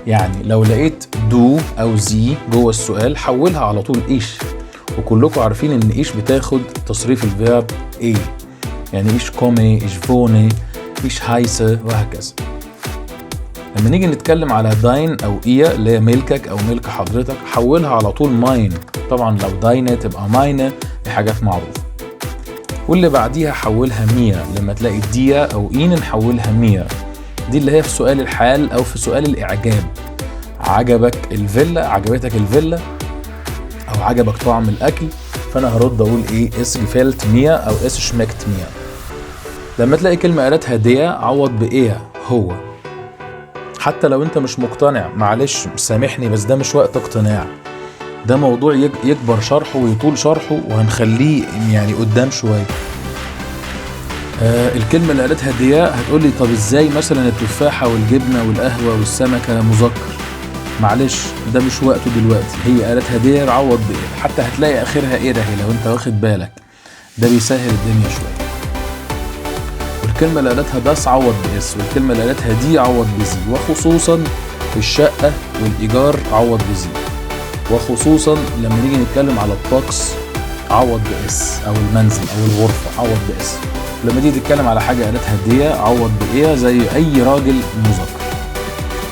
يعني لو لقيت دو او زي جوه السؤال حولها على طول ايش. وكلكم عارفين ان ايش بتاخد تصريف الفيرب ايه، يعني ايش كومي، ايش فوني، ايش هايسه، وهكذا. لما نيجي نتكلم على داين او ايه اللي هي ملكك او ملك حضرتك، حولها على طول ماين. طبعا لو داينه تبقى ماينه، دي حاجات معروفه. واللي بعديها حولها مية. لما تلاقي ديا او اين نحولها مية. دي اللي هي في سؤال الحال او في سؤال الاعجاب. عجبك الفيلا، عجبتك الفيلا، او عجبك طعم الاكل، فانا هرد اقول ايه اس جفالت مية او اس شمكت مية. لما تلاقي كلمة قالتها ديا عوض بايه هو. حتى لو انت مش مقتنع معلش سامحني، بس ده مش وقت اقتناع، ده موضوع يكبر شرحه ويطول شرحه، وهنخليه يعني قدام شوية. الكلمة اللي قالتها ديا هتقولي طب ازاي مثلا التفاحة والجبنة والقهوة والسمكة مذكر؟ معلش ده مش وقته دلوقتي. هي قالتها ديا عوض بإيه، حتى هتلاقي آخرها إيه ده لو انت واخد بالك، ده بيسهل الدنيا شوية. والكلمة اللي قالتها داس عوض بإس، والكلمة اللي قالتها دي عوض بزي، وخصوصا في الشقة والإيجار عوض بزي، وخصوصا لما نيجي نتكلم على الطقس عوض بإس، أو المنزل أو الغرفة عوض بإس. لما تيجي تتكلم على حاجة قالتها ديا عوض بإيه زي أي راجل مذكر.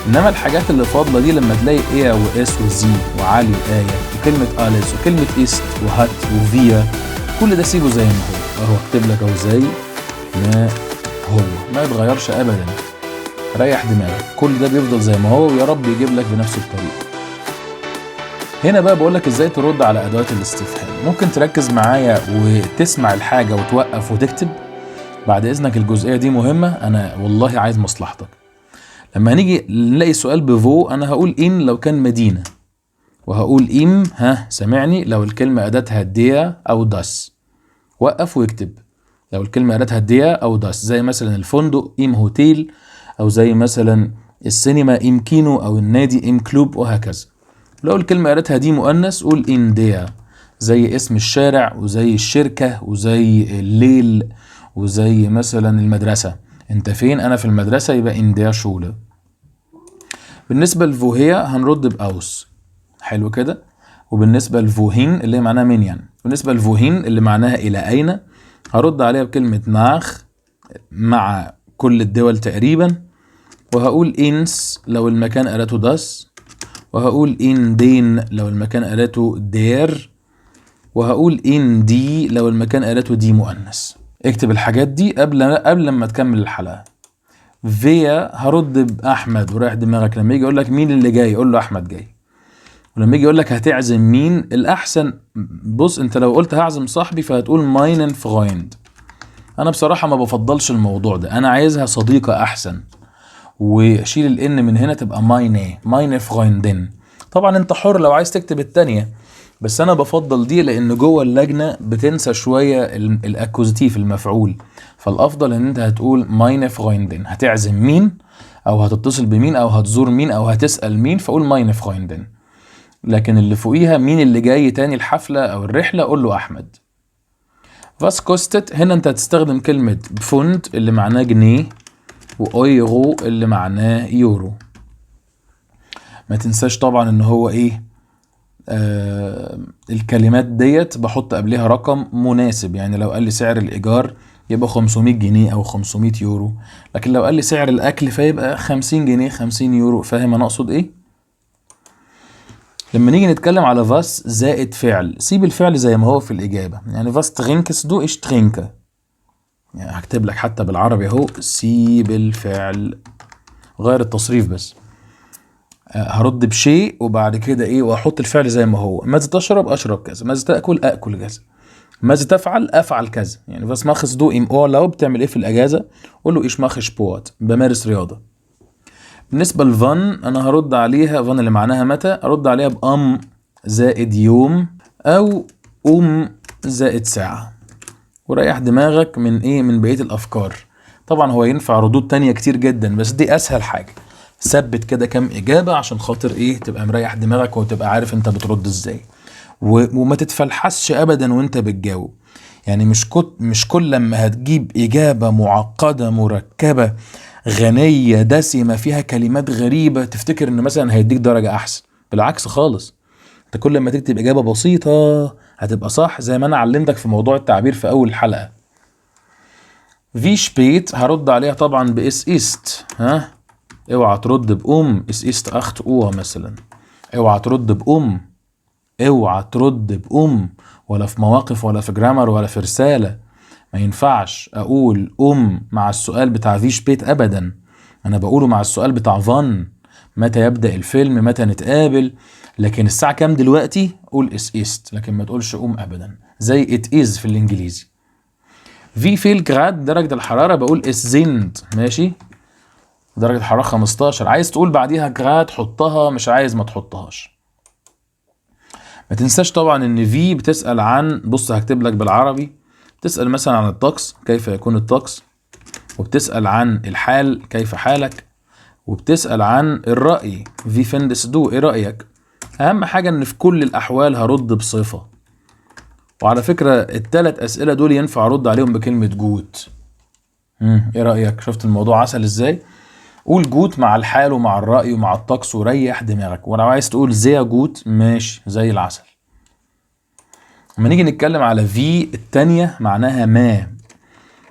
إنما الحاجات اللي فاضلة دي لما تلاقي إيه وإس وزي وعلي وآية وكلمة أليس وكلمة إيست وهات وفيا، كل ده سيبه زي ما هو. أهو أكتب لك أهو زي ما هو، ما يتغيرش أبدا. ريح دماغك، كل ده بيفضل زي ما هو، ويا رب يجيب لك بنفس الطريقة. هنا بقى بقولك ازاي ترد على ادوات الاستفهام. ممكن تركز معايا وتسمع الحاجة وتوقف وتكتب بعد اذنك، الجزئية دي مهمة، انا والله عايز مصلحتك. لما هنيجي نلاقي سؤال بفو، انا هقول ان لو كان مدينة، وهقول ام سامعني لو الكلمة اداتها ديا او داس. وقف واكتب لو الكلمة اداتها ديا او داس، زي مثلا الفندق ام هوتيل، او زي مثلا السينما ام كينو، او النادي ام كلوب، وهكذا. لو الكلمة قالتها دي مؤنث قول إن ديا، زي اسم الشارع وزي الشركة وزي الليل وزي مثلا المدرسة. انت فين؟ انا في المدرسة، يبقى إن ديا شولة. بالنسبة لفوهية هنرد بأوس. حلو كده. وبالنسبة لفوهين اللي معناها من يعني. بالنسبة لفوهين اللي معناها إلى أين، هرد عليها بكلمة ناخ مع كل الدول تقريبا، وهقول إنس لو المكان قالته داس، وهقول إن دين لو المكان قالته دير، وهقول إن دي لو المكان قالته دي مؤنث. اكتب الحاجات دي قبل ما تكمل الحلقة. فيا هرد بأحمد ورايح دماغك. لما يجي يقول لك مين اللي جاي قول له أحمد جاي. ولما يجي يقول لك هتعزم مين، الأحسن بص انت لو قلت هعزم صاحبي فهتقول ماينن فرويند. انا بصراحة ما بفضلش الموضوع ده، انا عايزها صديقة احسن، وشيل الان من هنا تبقى ماينه فرويندن. طبعا انت حر لو عايز تكتب التانية، بس انا بفضل دي لان جوه اللجنة بتنسى شوية الاكوزيتيف المفعول، فالافضل ان انت هتقول ماينه فرويندن. هتعزم مين او هتتصل بمين او هتزور مين او هتسأل مين فقول ماينه فرويندن. لكن اللي فوقيها مين اللي جاي تاني الحفلة او الرحلة قول له احمد. فاس كوستت هنا انت هتستخدم كلمة بفوند اللي معناه جنيه، وايرو اللي معناه يورو. ما تنساش طبعا ان هو ايه، الكلمات ديت بحط قبلها رقم مناسب. يعني لو قال لي سعر الايجار يبقى 500 جنيه او 500 يورو، لكن لو قال لي سعر الاكل فيبقى 50 جنيه 50 يورو. فاهم انا اقصد ايه؟ لما نيجي نتكلم على فاس زائد فعل، سيب الفعل زي ما هو في الاجابه. يعني فاس ترينكس دو ايش ترينكه، يعني هكتب لك حتى بالعربي اهو، سيب الفعل غير التصريف بس. هرد بشيء وبعد كده ايه واحط الفعل زي ما هو. ماذا تشرب؟ اشرب كذا. ماذا تاكل؟ اكل كذا. ماذا تفعل؟ افعل كذا. يعني بس ماخذ دو ام او لو بتعمل ايه في الاجازه قول له ايش ماخذ بوت، بمارس رياضه. بالنسبه لفان انا هرد عليها، فان اللي معناها متى، ارد عليها بام زائد يوم او زائد ساعه. وريح دماغك من ايه، من بقيه الافكار. طبعا هو ينفع ردود تانية كتير جدا بس دي اسهل حاجه. ثبت كده كام اجابه عشان خاطر ايه تبقى مريح دماغك وتبقى عارف انت بترد ازاي، وما تتفلحسش ابدا وانت بتجاوب. يعني مش كل لما هتجيب اجابه معقده مركبه غنيه دسمه فيها كلمات غريبه تفتكر ان مثلا هيديك درجه احسن. بالعكس خالص، انت كل ما تكتب اجابه بسيطه هتبقى صح، زي ما انا علمتك في موضوع التعبير في اول حلقه. في شبيت هرد عليها طبعا باس ايست. اوعى ترد اس ايست اخت اوه مثلا. اوعى ترد اوعى ترد ولا في مواقف ولا في جرامر ولا في رسالة. ما ينفعش اقول مع السؤال بتاع في شبيت ابدا، انا بقوله مع السؤال بتاع فان. متى يبدأ الفيلم، متى نتقابل، لكن الساعة كام دلوقتي قول اس ايست، لكن ما تقولش ابدا زي ات از في الانجليزي. في فيل جراد درجة الحرارة بقول اس زيند، ماشي، درجة حرارة 15. عايز تقول بعديها جراد حطها، مش عايز ما تحطهاش. ما تنساش طبعا ان في بتسأل عن، بص هكتب لك بالعربي، بتسأل مثلا عن الطقس كيف يكون الطقس، وبتسأل عن الحال كيف حالك، وبتسأل عن الرأي في فندس دو ايه رأيك. اهم حاجة ان في كل الاحوال هرد بصفة. وعلى فكرة الثلاث اسئلة دول ينفع ارد عليهم بكلمة جوت. ايه رأيك؟ شفت الموضوع عسل ازاي؟ قول جوت مع الحال ومع الرأي ومع الطقس وريح دماغك. ولو عايز تقول زي جوت ماشي زي العسل. لما نيجي نتكلم على في التانية معناها ما،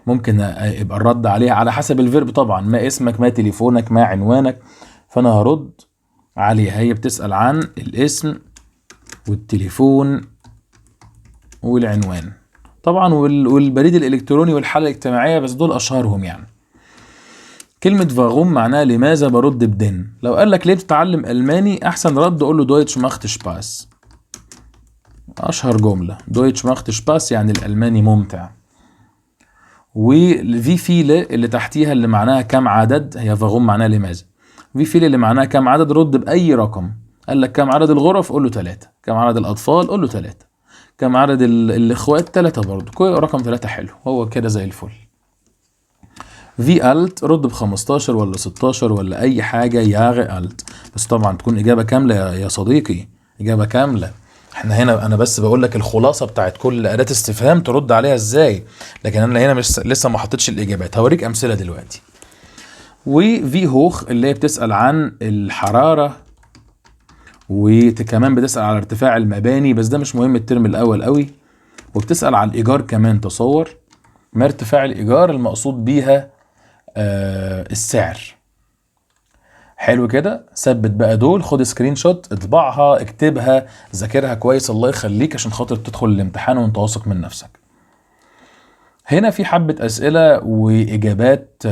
ممكن يبقى الرد عليها على حسب الفيرب طبعا، ما اسمك، ما تليفونك، ما عنوانك، فانا هرد عليها. هي بتسأل عن الاسم والتليفون والعنوان طبعا والبريد الالكتروني والحالة الاجتماعية، بس دول اشهرهم يعني. كلمة فاغوم معناها لماذا، برد بدن. لو قال لك ليه بتتعلم ألماني، أحسن رد قول له دويتش ماخت شباس. أشهر جملة دويتش ماخت شباس يعني الألماني ممتع. وفي فيلة اللي تحتيها اللي معناها كم عدد، هي فاغوم معناها لماذا. في فيلة اللي معناها كم عدد رد بأي رقم. قال لك كم عدد الغرف قول له 3، كم عدد الأطفال قول له 3، كم عدد الإخوات 3 برضه، كل رقم 3 حلو، هو كده زي الفل. في ألت رد ب15 ولا 16 ولا أي حاجة ياغ ألت، بس طبعا تكون إجابة كاملة يا صديقي، إجابة كاملة. احنا هنا أنا بس بقول لك الخلاصة بتاعت كل أداة استفهام ترد عليها إزاي، لكن أنا هنا مش لسه ما حطيتش الإجابات، هوريك أمثلة دلوقتي. وفي هوخ اللي هي بتسأل عن الحرارة وكمان بتسأل على ارتفاع المباني، بس ده مش مهم الترم الاول قوي. وبتسأل على الايجار كمان. تصور ما ارتفاع الايجار المقصود بيها السعر. حلو كده. ثبت بقى دول، خد سكرين شوت، اطبعها، اكتبها، ذاكرها كويس الله يخليك عشان خاطر تدخل الامتحان وانت واثق من نفسك. هنا في حبة اسئلة واجابات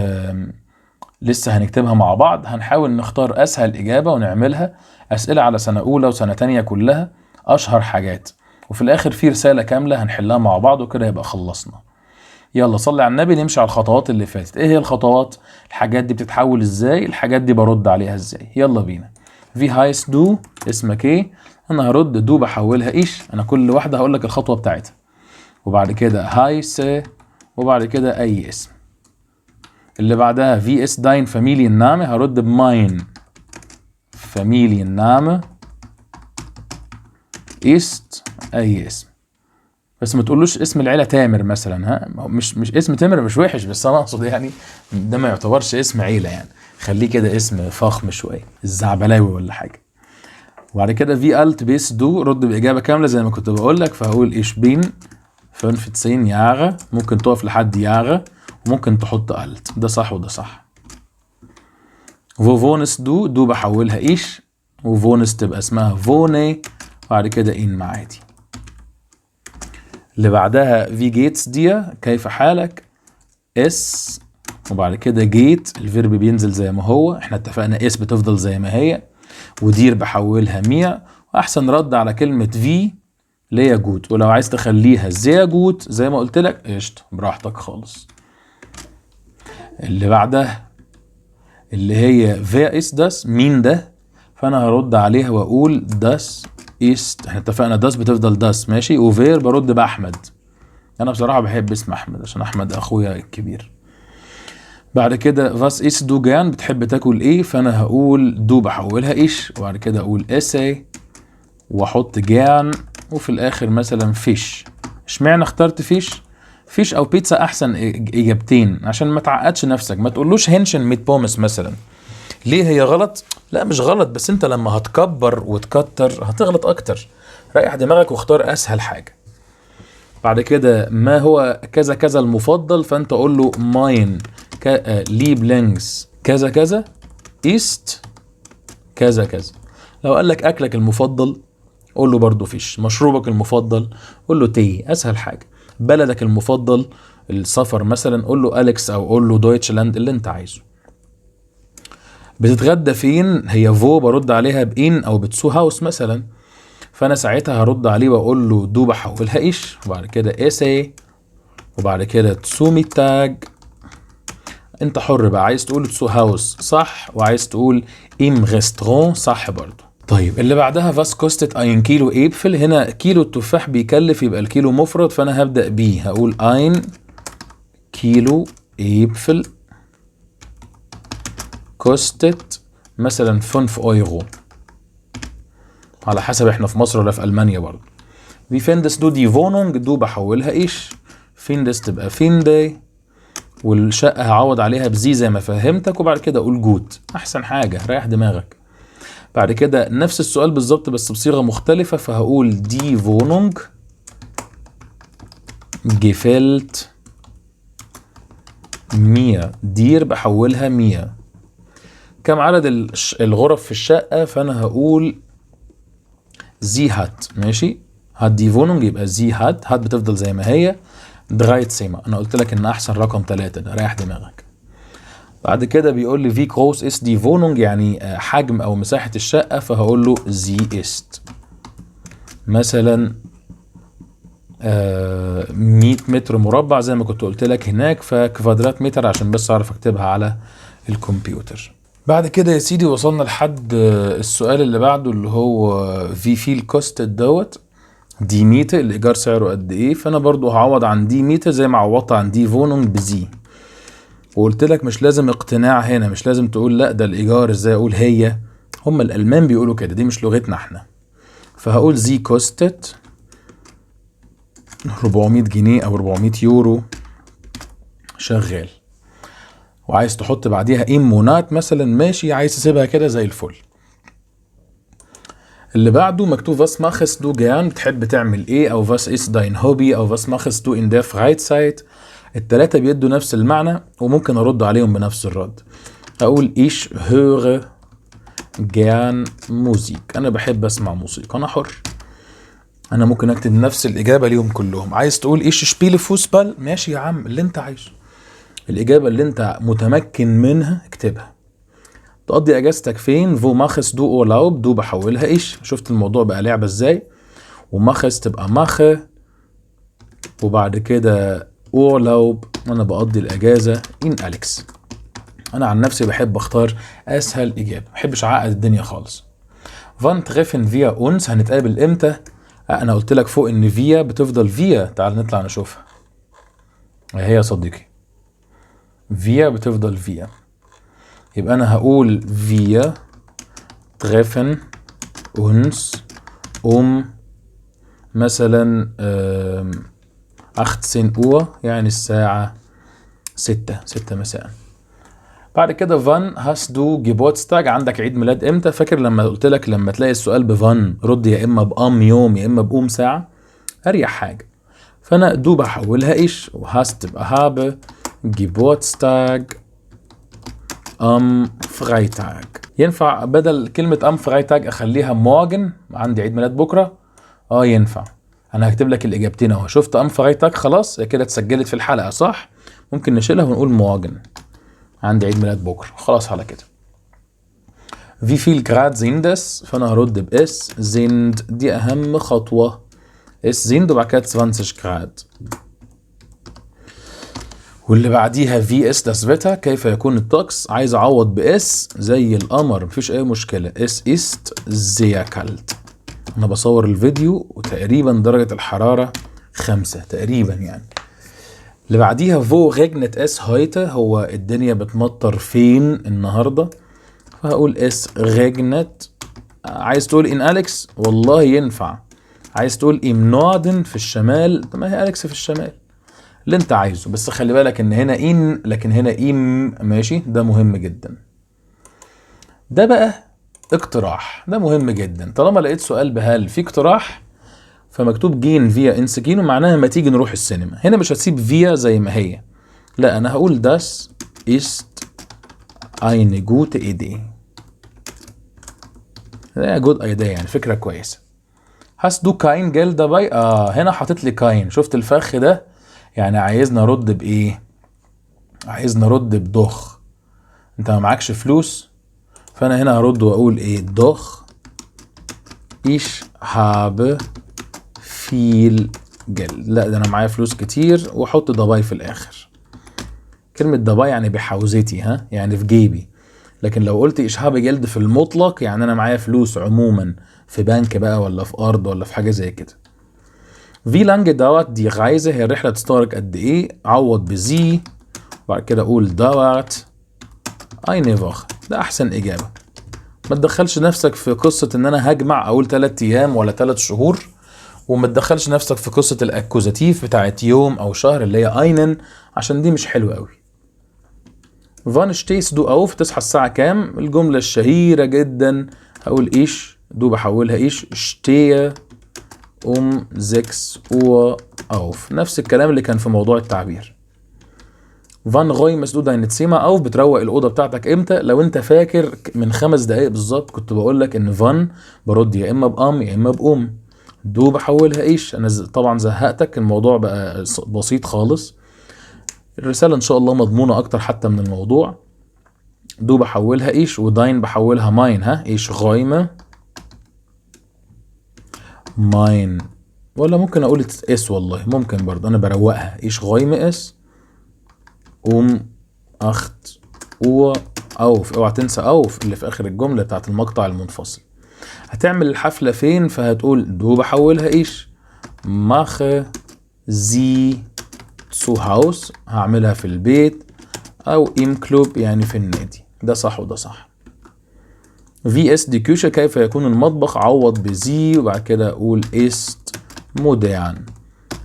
لسه هنكتبها مع بعض. هنحاول نختار اسهل اجابة ونعملها. اسئلة على سنة اولى وسنة تانية كلها، اشهر حاجات، وفي الاخر في رسالة كاملة هنحلها مع بعض وكده يبقى خلصنا. يلا صلي على النبي، نمشي على الخطوات اللي فاتت. ايه هي الخطوات؟ الحاجات دي بتتحول ازاي؟ الحاجات دي برد عليها ازاي؟ يلا بينا. في هايس دو، اسمك ايه؟ انا هرد دو بحولها ايش. انا كل واحدة هقول لك الخطوة بتاعتها. وبعد كده هايس، وبعد كده اي اسم. اللي بعدها في اس داين فاميليان نامه، هرد بماين فاميليان نامه است اي اسم. بس ما تقولوش اسم العيله تامر مثلا، ها، مش اسم تامر مش وحش، بس انا اقصد يعني ده ما يعتبرش اسم عيله، يعني خليه كده اسم فخم شويه، الزعبلاوي ولا حاجه. وبعد كده في الت بيس دو، رد باجابه كامله زي ما كنت بقول لك. فهقول ايش بين 95 ياغا، ممكن تقف لحد ياغا وممكن تحط الت، ده صح وده صح. فونس دو، دو بحولها ايش، وفونس تبقى اسمها فوني، وبعد كده ان معادي. اللي بعدها في جيتس دي، كيف حالك، اس، وبعد كده جيت الفيرب بينزل زي ما هو، احنا اتفقنا اس بتفضل زي ما هي، ودير بحولها مية. واحسن رد على كلمة في ليا جوت، ولو عايز تخليها زي جوت زي ما قلت لك قشطة براحتك خالص. اللي بعدها اللي هي فيا اس داس، مين ده، فانا هرد عليها واقول داس است، احنا اتفقنا داس بتفضل داس ماشي، وفير برد باحمد. انا بصراحه بحب اسم احمد عشان احمد اخويا الكبير. بعد كده فاس اس دو جان، بتحب تاكل ايه، فانا هقول دو بحولها ايش، وبعد كده اقول اسي واحط جان، وفي الاخر مثلا فيش. اشمعنى اخترت فيش؟ فيش او بيتزا احسن اجابتين عشان ما تعقدش نفسك. ما تقولوش هنشن ميت بومس مثلا. ليه هي غلط؟ لا مش غلط، بس انت لما هتكبر وتكتر هتغلط اكتر. ريح دماغك واختار اسهل حاجة. بعد كده ما هو كذا كذا المفضل، فانت قول له ماين ليبلينجز كذا كذا ايست كذا كذا. لو قال لك اكلك المفضل قول له برضو فيش. مشروبك المفضل قول له تي، اسهل حاجة. بلدك المفضل السفر مثلا قول له أليكس او قول له دويتشلاند، اللي انت عايزه. بتتغدى فين؟ هي فو برد عليها بإن او بتسو هاوس مثلا، فانا ساعتها هرد عليه واقول له دو بحولها ايش، وبعد كده اسي، وبعد كده تسومي تاج. انت حر بقى، عايز تقول تسو هاوس صح، وعايز تقول ام ريستورون صح برضو. طيب اللي بعدها فاس كوستت اين كيلو ايبفل. هنا كيلو التفاح بيكلف، يبقى الكيلو مفرد، فانا هبدأ بيه هقول اين كيلو ايبفل كوستت مثلا 5 ايرو، على حسب احنا في مصر ولا في المانيا برضو. في فيندس دو دي فونونج، دو بحولها ايش، فيندس تبقى فيندي، والشقة هعوض عليها بزي زي ما فهمتك، وبعد كده اقول جوت، احسن حاجة ريح دماغك. بعد كده نفس السؤال بالظبط بس بصيغة مختلفة، فهقول دي فونونج جيفيلت مية، دير بحولها مية. كم عدد الغرف في الشقة، فانا هقول زي هات ماشي. هات دي فونونج يبقى زي هات، هات بتفضل زي ما هي. درايت سيما، انا قلت لك ان احسن رقم 3 ده، ريح دماغك. بعد كده بيقول لي في كروس اس دي فونونج، يعني حجم او مساحة الشقة، فهقول له زي است مثلا 100 متر مربع زي ما كنت قلت لك هناك، فكوادرات متر عشان بس اعرف اكتبها على الكمبيوتر. بعد كده يا سيدي وصلنا لحد السؤال اللي بعده اللي هو في فيل كوست دوت دي ميتر، الايجار سعره قد ايه، فانا برضو هعوض عن دي ميتر زي ما عوضت عن دي فونونج بزي. وقلت لك مش لازم اقتناع هنا، مش لازم تقول لا ده الايجار ازاي، اقول هي، هم الالمان بيقولوا كده، دي مش لغتنا احنا. فهقول زي كوستت 400 جنيه او 400 يورو شغال. وعايز تحط بعديها ايمونات مثلا ماشي، عايز تسيبها كده زي الفل. اللي بعده مكتوب was machst du gern، بتحب تعمل ايه، او was ist dein Hobby، او was machst du in der Freizeit. التلاتة بيدوا نفس المعنى وممكن ارد عليهم بنفس الرد. اقول ich höre gern Musik، انا بحب اسمع موسيقى، انا حر. انا ممكن اكتب نفس الاجابة ليهم كلهم. عايز تقول ich spiele Fußball، ماشي يا عم اللي انت عايزه، الاجابة اللي انت متمكن منها اكتبها. تقضي اجازتك فين؟ فو ماخس دو اورلاوب، دو بحولها ايش. شفت الموضوع بقى لعبه ازاي؟ وماخس تبقى ماخ، وبعد كده اورلاوب، انا بقضي الاجازه ان اليكس. انا عن نفسي بحب اختار اسهل اجابه، ما بحبش اعقد الدنيا خالص. فان تريفن فيا اونس، هنتقابل امتى؟ انا قلت لك فوق ان فيا بتفضل فيا، تعال نطلع نشوفها. هي يا صديقي فيا بتفضل فيا، يبقى انا هقول wir treffen uns مثلا 18 Uhr، يعني الساعة 6 مساء. بعد كده فان hast du Geburtstag، عندك عيد ميلاد امتى؟ فاكر لما قلت لك لما تلاقي السؤال بفان رد يا اما بام يوم يا اما بقوم ساعة، اريح حاجة. فانا دو بحولها ايش، وهاست تبقى habe Geburtstag am Freitag. ينفع بدل كلمة am Freitag اخليها morgen، عندي عيد ميلاد بكرة؟ ينفع. انا هكتب لك الاجابتين اهو. شفت am Freitag خلاص كده اتسجلت في الحلقة صح؟ ممكن نشيلها ونقول morgen، عندي عيد ميلاد بكرة، خلاص على كده. wie viel Grad sind es؟ فانا هرد بإس. sind دي اهم خطوة، es sind وبعد كده 20 Grad. واللي بعديها في اس das Wetter، كيف يكون الطقس؟ عايز اعوض باس زي القمر، مفيش اي مشكله. es ist sehr kalt. انا بصور الفيديو وتقريبا درجه الحراره 5 تقريبا يعني. اللي بعديها wo regnet es heute، هو الدنيا بتمطر فين النهارده؟ فهقول es regnet. عايز تقول in أليكس؟ والله ينفع. عايز تقول im Norden في الشمال؟ طب ما هي أليكس في الشمال، اللي انت عايزه. بس خلي بالك ان هنا ان لكن هنا ام، ماشي، ده مهم جدا. ده بقى اقتراح، ده مهم جدا. طالما لقيت سؤال بهل في اقتراح فمكتوب جين فيا انس كينو، معناها ما تيجي نروح السينما. هنا مش هتسيب فيا زي ما هي، لا انا هقول das ist eine gute Idee. ده جود ايديا يعني فكرة كويسة. hast du kein Geld dabei؟ هنا حاطط لي كاين، شفت الفخ ده؟ يعني عايزنا نرد بايه؟ عايزنا نرد بضخ. انت ما معكش فلوس، فانا هنا هرد واقول ايه؟ ضخ ich habe viel Geld. لا ده انا معايا فلوس كتير، واحط ضباي في الاخر. كلمة ضباي يعني بحوزتي، يعني في جيبي. لكن لو قلت ich habe Geld في المطلق يعني انا معايا فلوس عموما، في بنك بقى ولا في ارض ولا في حاجة زي كده. Wie lange dauert die Reise؟ هي الرحلة تستغرق قد ايه؟ عوض بزي، وبعد كده اقول dauert eine Woche. ده احسن اجابة. ما تدخلش نفسك في قصة ان انا هجمع اقول 3 ايام ولا 3 شهور، وما تدخلش نفسك في قصة الاكوزاتيف بتاعت يوم او شهر اللي هي einen، عشان دي مش حلوة قوي. Wann stehst du auf؟ تصحى الساعة كام؟ الجملة الشهيرة جدا هقول ايش، دو بحولها ايش، stehe 6 Uhr auf. نفس الكلام اللي كان في موضوع التعبير. فان räumst du dein Zimmer auf؟ بتروق الأوضة بتاعتك امتى؟ لو انت فاكر من 5 دقايق بالظبط كنت بقول لك ان فان برد يا اما بام يا اما بقوم. دو بحولها ايش. انا طبعا زهقتك، الموضوع بقى بسيط خالص. الرسالة ان شاء الله مضمونة اكتر حتى من الموضوع. دو بحولها ايش، وداين بحولها ماين. ايش غايمة ماين، ولا ممكن اقول اس، والله ممكن برضه انا بروقها. ايش غايمة اس 8 Uhr auf. اوعى تنسى اوف اللي في اخر الجملة بتاعت المقطع المنفصل. هتعمل الحفلة فين؟ فهتقول دو بحولها ايش mache sie zu Hause، هعملها في البيت، او im Club يعني في النادي. ده صح وده صح. في اس دي كوشة، كيف يكون المطبخ؟ عوض بزي وبعد كده اقول ist modern.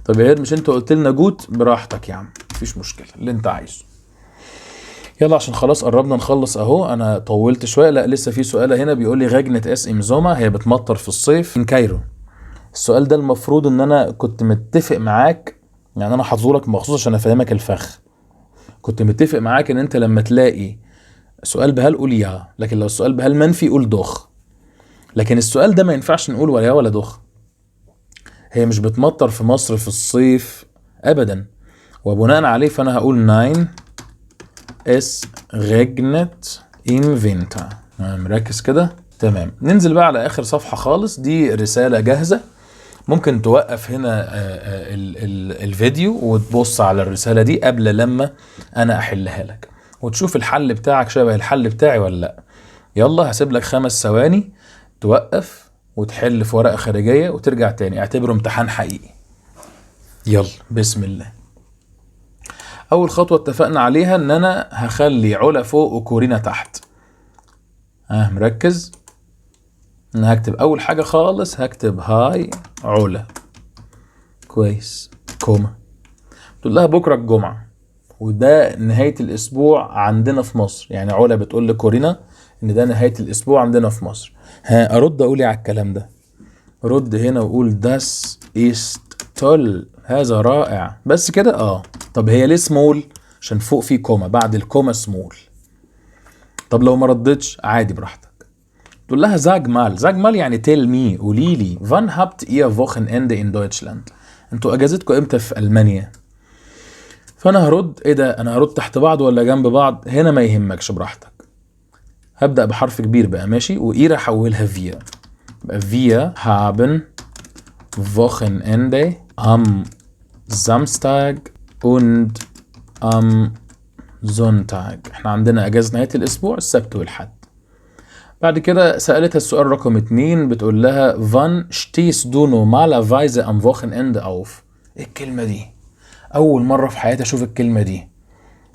طب يا مش انت قلت لنا جوت؟ براحتك يا عم مفيش مشكلة اللي انت عايزه. يلا عشان خلاص قربنا نخلص اهو، انا طولت شويه. لا لسه في سؤال هنا بيقول لي غجنة اس امزوما هي بتمطر في الصيف من كايرو. السؤال ده المفروض ان انا كنت متفق معاك، يعني انا حاطهولك مخصوص عشان افهمك الفخ. كنت متفق معاك ان انت لما تلاقي سؤال بهال قول يا، لكن لو السؤال بهال منفي قول دخ. لكن السؤال ده ما ينفعش نقول ولا يا ولا دخ. هي مش بتمطر في مصر في الصيف ابدا، وبناء عليه فانا هقول 9 اس regnet im Winter. مركز كده؟ تمام. ننزل بقى على اخر صفحة خالص، دي رسالة جاهزة. ممكن توقف هنا الفيديو وتبص على الرسالة دي قبل لما انا احلها لك، وتشوف الحل بتاعك شبه الحل بتاعي ولا لا. يلا هسيب لك 5 ثواني توقف وتحل في ورقة خارجية وترجع تاني، اعتبره امتحان حقيقي. يلا بسم الله. اول خطوة اتفقنا عليها ان انا هخلي علا فوق وكورينا تحت. مركز؟ انا هكتب اول حاجة خالص هكتب هاي علا. كويس. كوما. تقول لها بكرة الجمعة، وده نهاية الاسبوع عندنا في مصر. يعني علا بتقول لكورينا ان ده نهاية الاسبوع عندنا في مصر. ارد اقول على الكلام ده؟ رد هنا وقول das ist toll، هذا رائع. بس كده؟ طب هي ليه سمول؟ عشان فوق في كوما، بعد الكوما سمول. طب لو ما ردتش عادي براحتك، تقول لها زاج مال. زاج مال يعني تيل مي، قولي لي فان هابت اير فوخن اند ان دويتشلاند، انتوا اجازتكم امتى في المانيا؟ فانا هرد ايه ده؟ انا هرد تحت بعض ولا جنب بعض؟ هنا ما يهمكش براحتك. هبدأ بحرف كبير بقى، ماشي؟ وايرا احولها فيا، يبقى فيا هابن Wochenende am Samstag und am Sonntag. احنا عندنا اجازة نهاية الاسبوع السبت والحد. بعد كده سألتها السؤال رقم 2، بتقول لها wann stehst du normalerweise am Wochenende auf؟ ايه الكلمة دي؟ اول مرة في حياتي اشوف الكلمة دي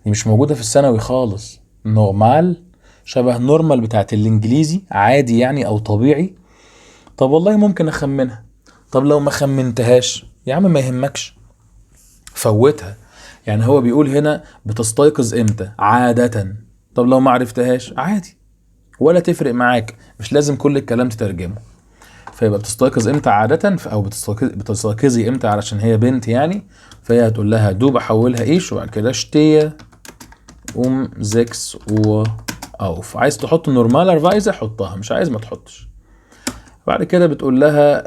مش موجودة في الثانوي خالص. نورمال شبه نورمال بتاعت الانجليزي، عادي يعني او طبيعي. طب والله ممكن اخمنها. طب لو ما خمنتهاش يا عم ما يهمكش، فوتها. يعني هو بيقول هنا بتستيقظ امتى عادة. طب لو ما عرفتهاش عادي ولا تفرق معاك، مش لازم كل الكلام تترجمه. فيبقى بتستيقظ امتى عادة، او بتستيقظي امتى علشان هي بنت يعني. فهي هتقول لها دو بحولها ايش، وبعد كده شتيه 6 Uhr auf. عايز تحط نورمالرفايزه حطها، مش عايز ما تحطش. بعد كده بتقول لها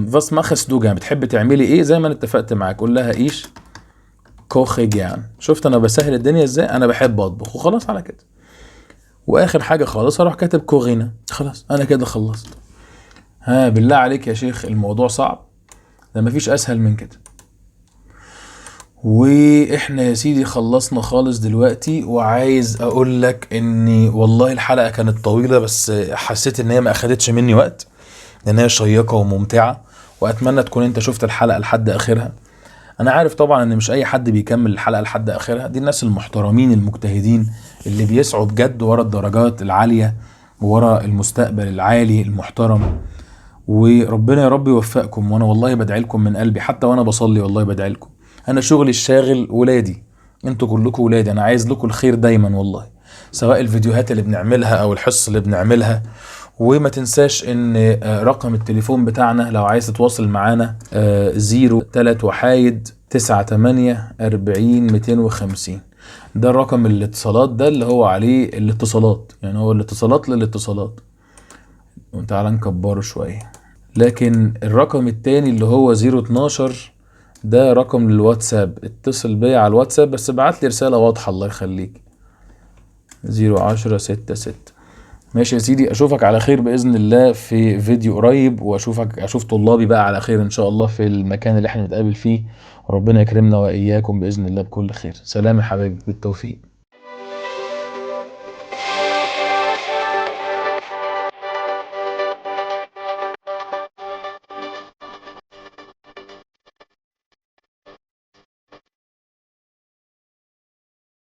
فاس ماخس دوجا، بتحب تعملي ايه؟ زي ما انا اتفقت معاك قول لها ايش كوخي جان. شفت انا بسهل الدنيا ازاي؟ انا بحب اطبخ وخلاص على كده. واخر حاجه خالص هروح كاتب كوغينا. خلاص انا كده خلصت. بالله عليك يا شيخ الموضوع صعب؟ ده مفيش اسهل من كده. واحنا يا سيدي خلصنا خالص دلوقتي. وعايز اقول لك اني والله الحلقه كانت طويله، بس حسيت ان هي ما اخدتش مني وقت، لان هي شيقه وممتعه. واتمنى تكون انت شفت الحلقه لحد اخرها. انا عارف طبعا ان مش اي حد بيكمل الحلقه لحد اخرها، دي الناس المحترمين المجتهدين اللي بيسعوا بجد ورا الدرجات العاليه وورا المستقبل العالي المحترم. وربنا يا رب يوفقكم، وانا والله بدعي لكم من قلبي، حتى وانا بصلي والله بدعي لكم. انا شغلي الشاغل ولادي، انتوا كلكم ولادي. انا عايز لكم الخير دايما والله، سواء الفيديوهات اللي بنعملها او الحصص اللي بنعملها. وما تنساش ان رقم التليفون بتاعنا لو عايز تتواصل معانا 0398400250. ده الرقم الاتصالات، ده اللي هو عليه الاتصالات، يعني هو الاتصالات للاتصالات. وتعالى نكبره شوية. لكن الرقم التاني اللي هو 012 ده رقم للواتساب، اتصل بيا على الواتساب بس ابعت لي رسالة واضحة الله يخليك. 01066. ماشي يا سيدي، اشوفك على خير بإذن الله في فيديو قريب، اشوف طلابي بقى على خير ان شاء الله في المكان اللي احنا نتقابل فيه. ربنا يكرمنا واياكم بإذن الله بكل خير. سلام يا حبايبي، بالتوفيق.